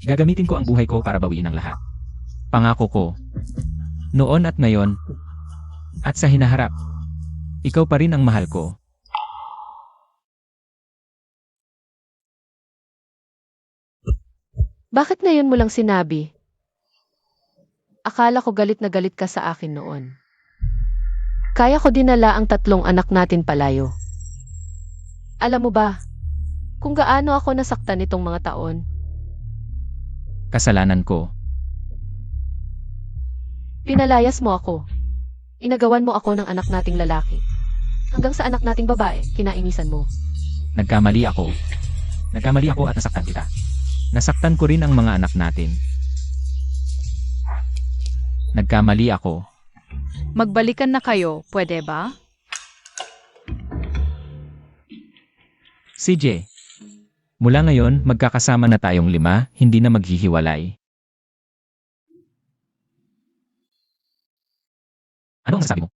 Gagamitin ko ang buhay ko para bawiin ang lahat. Pangako ko. Noon at ngayon. At sa hinaharap. Ikaw pa rin ang mahal ko. Bakit ngayon mo lang sinabi? Akala ko galit na galit ka sa akin noon. Kaya ko dinala ang 3 anak natin palayo. Alam mo ba, kung gaano ako nasaktan nitong mga taon? Kasalanan ko. Pinalayas mo ako. Inagawan mo ako ng anak nating lalaki. Hanggang sa anak nating babae, kinainisan mo. Nagkamali ako. Nagkamali ako at nasaktan kita. Nasaktan ko rin ang mga anak natin. Nagkamali ako. Magbalikan na kayo, pwede ba? CJ, mula ngayon magkakasama na tayong 5, hindi na maghihiwalay. Ano ang sasabi mo?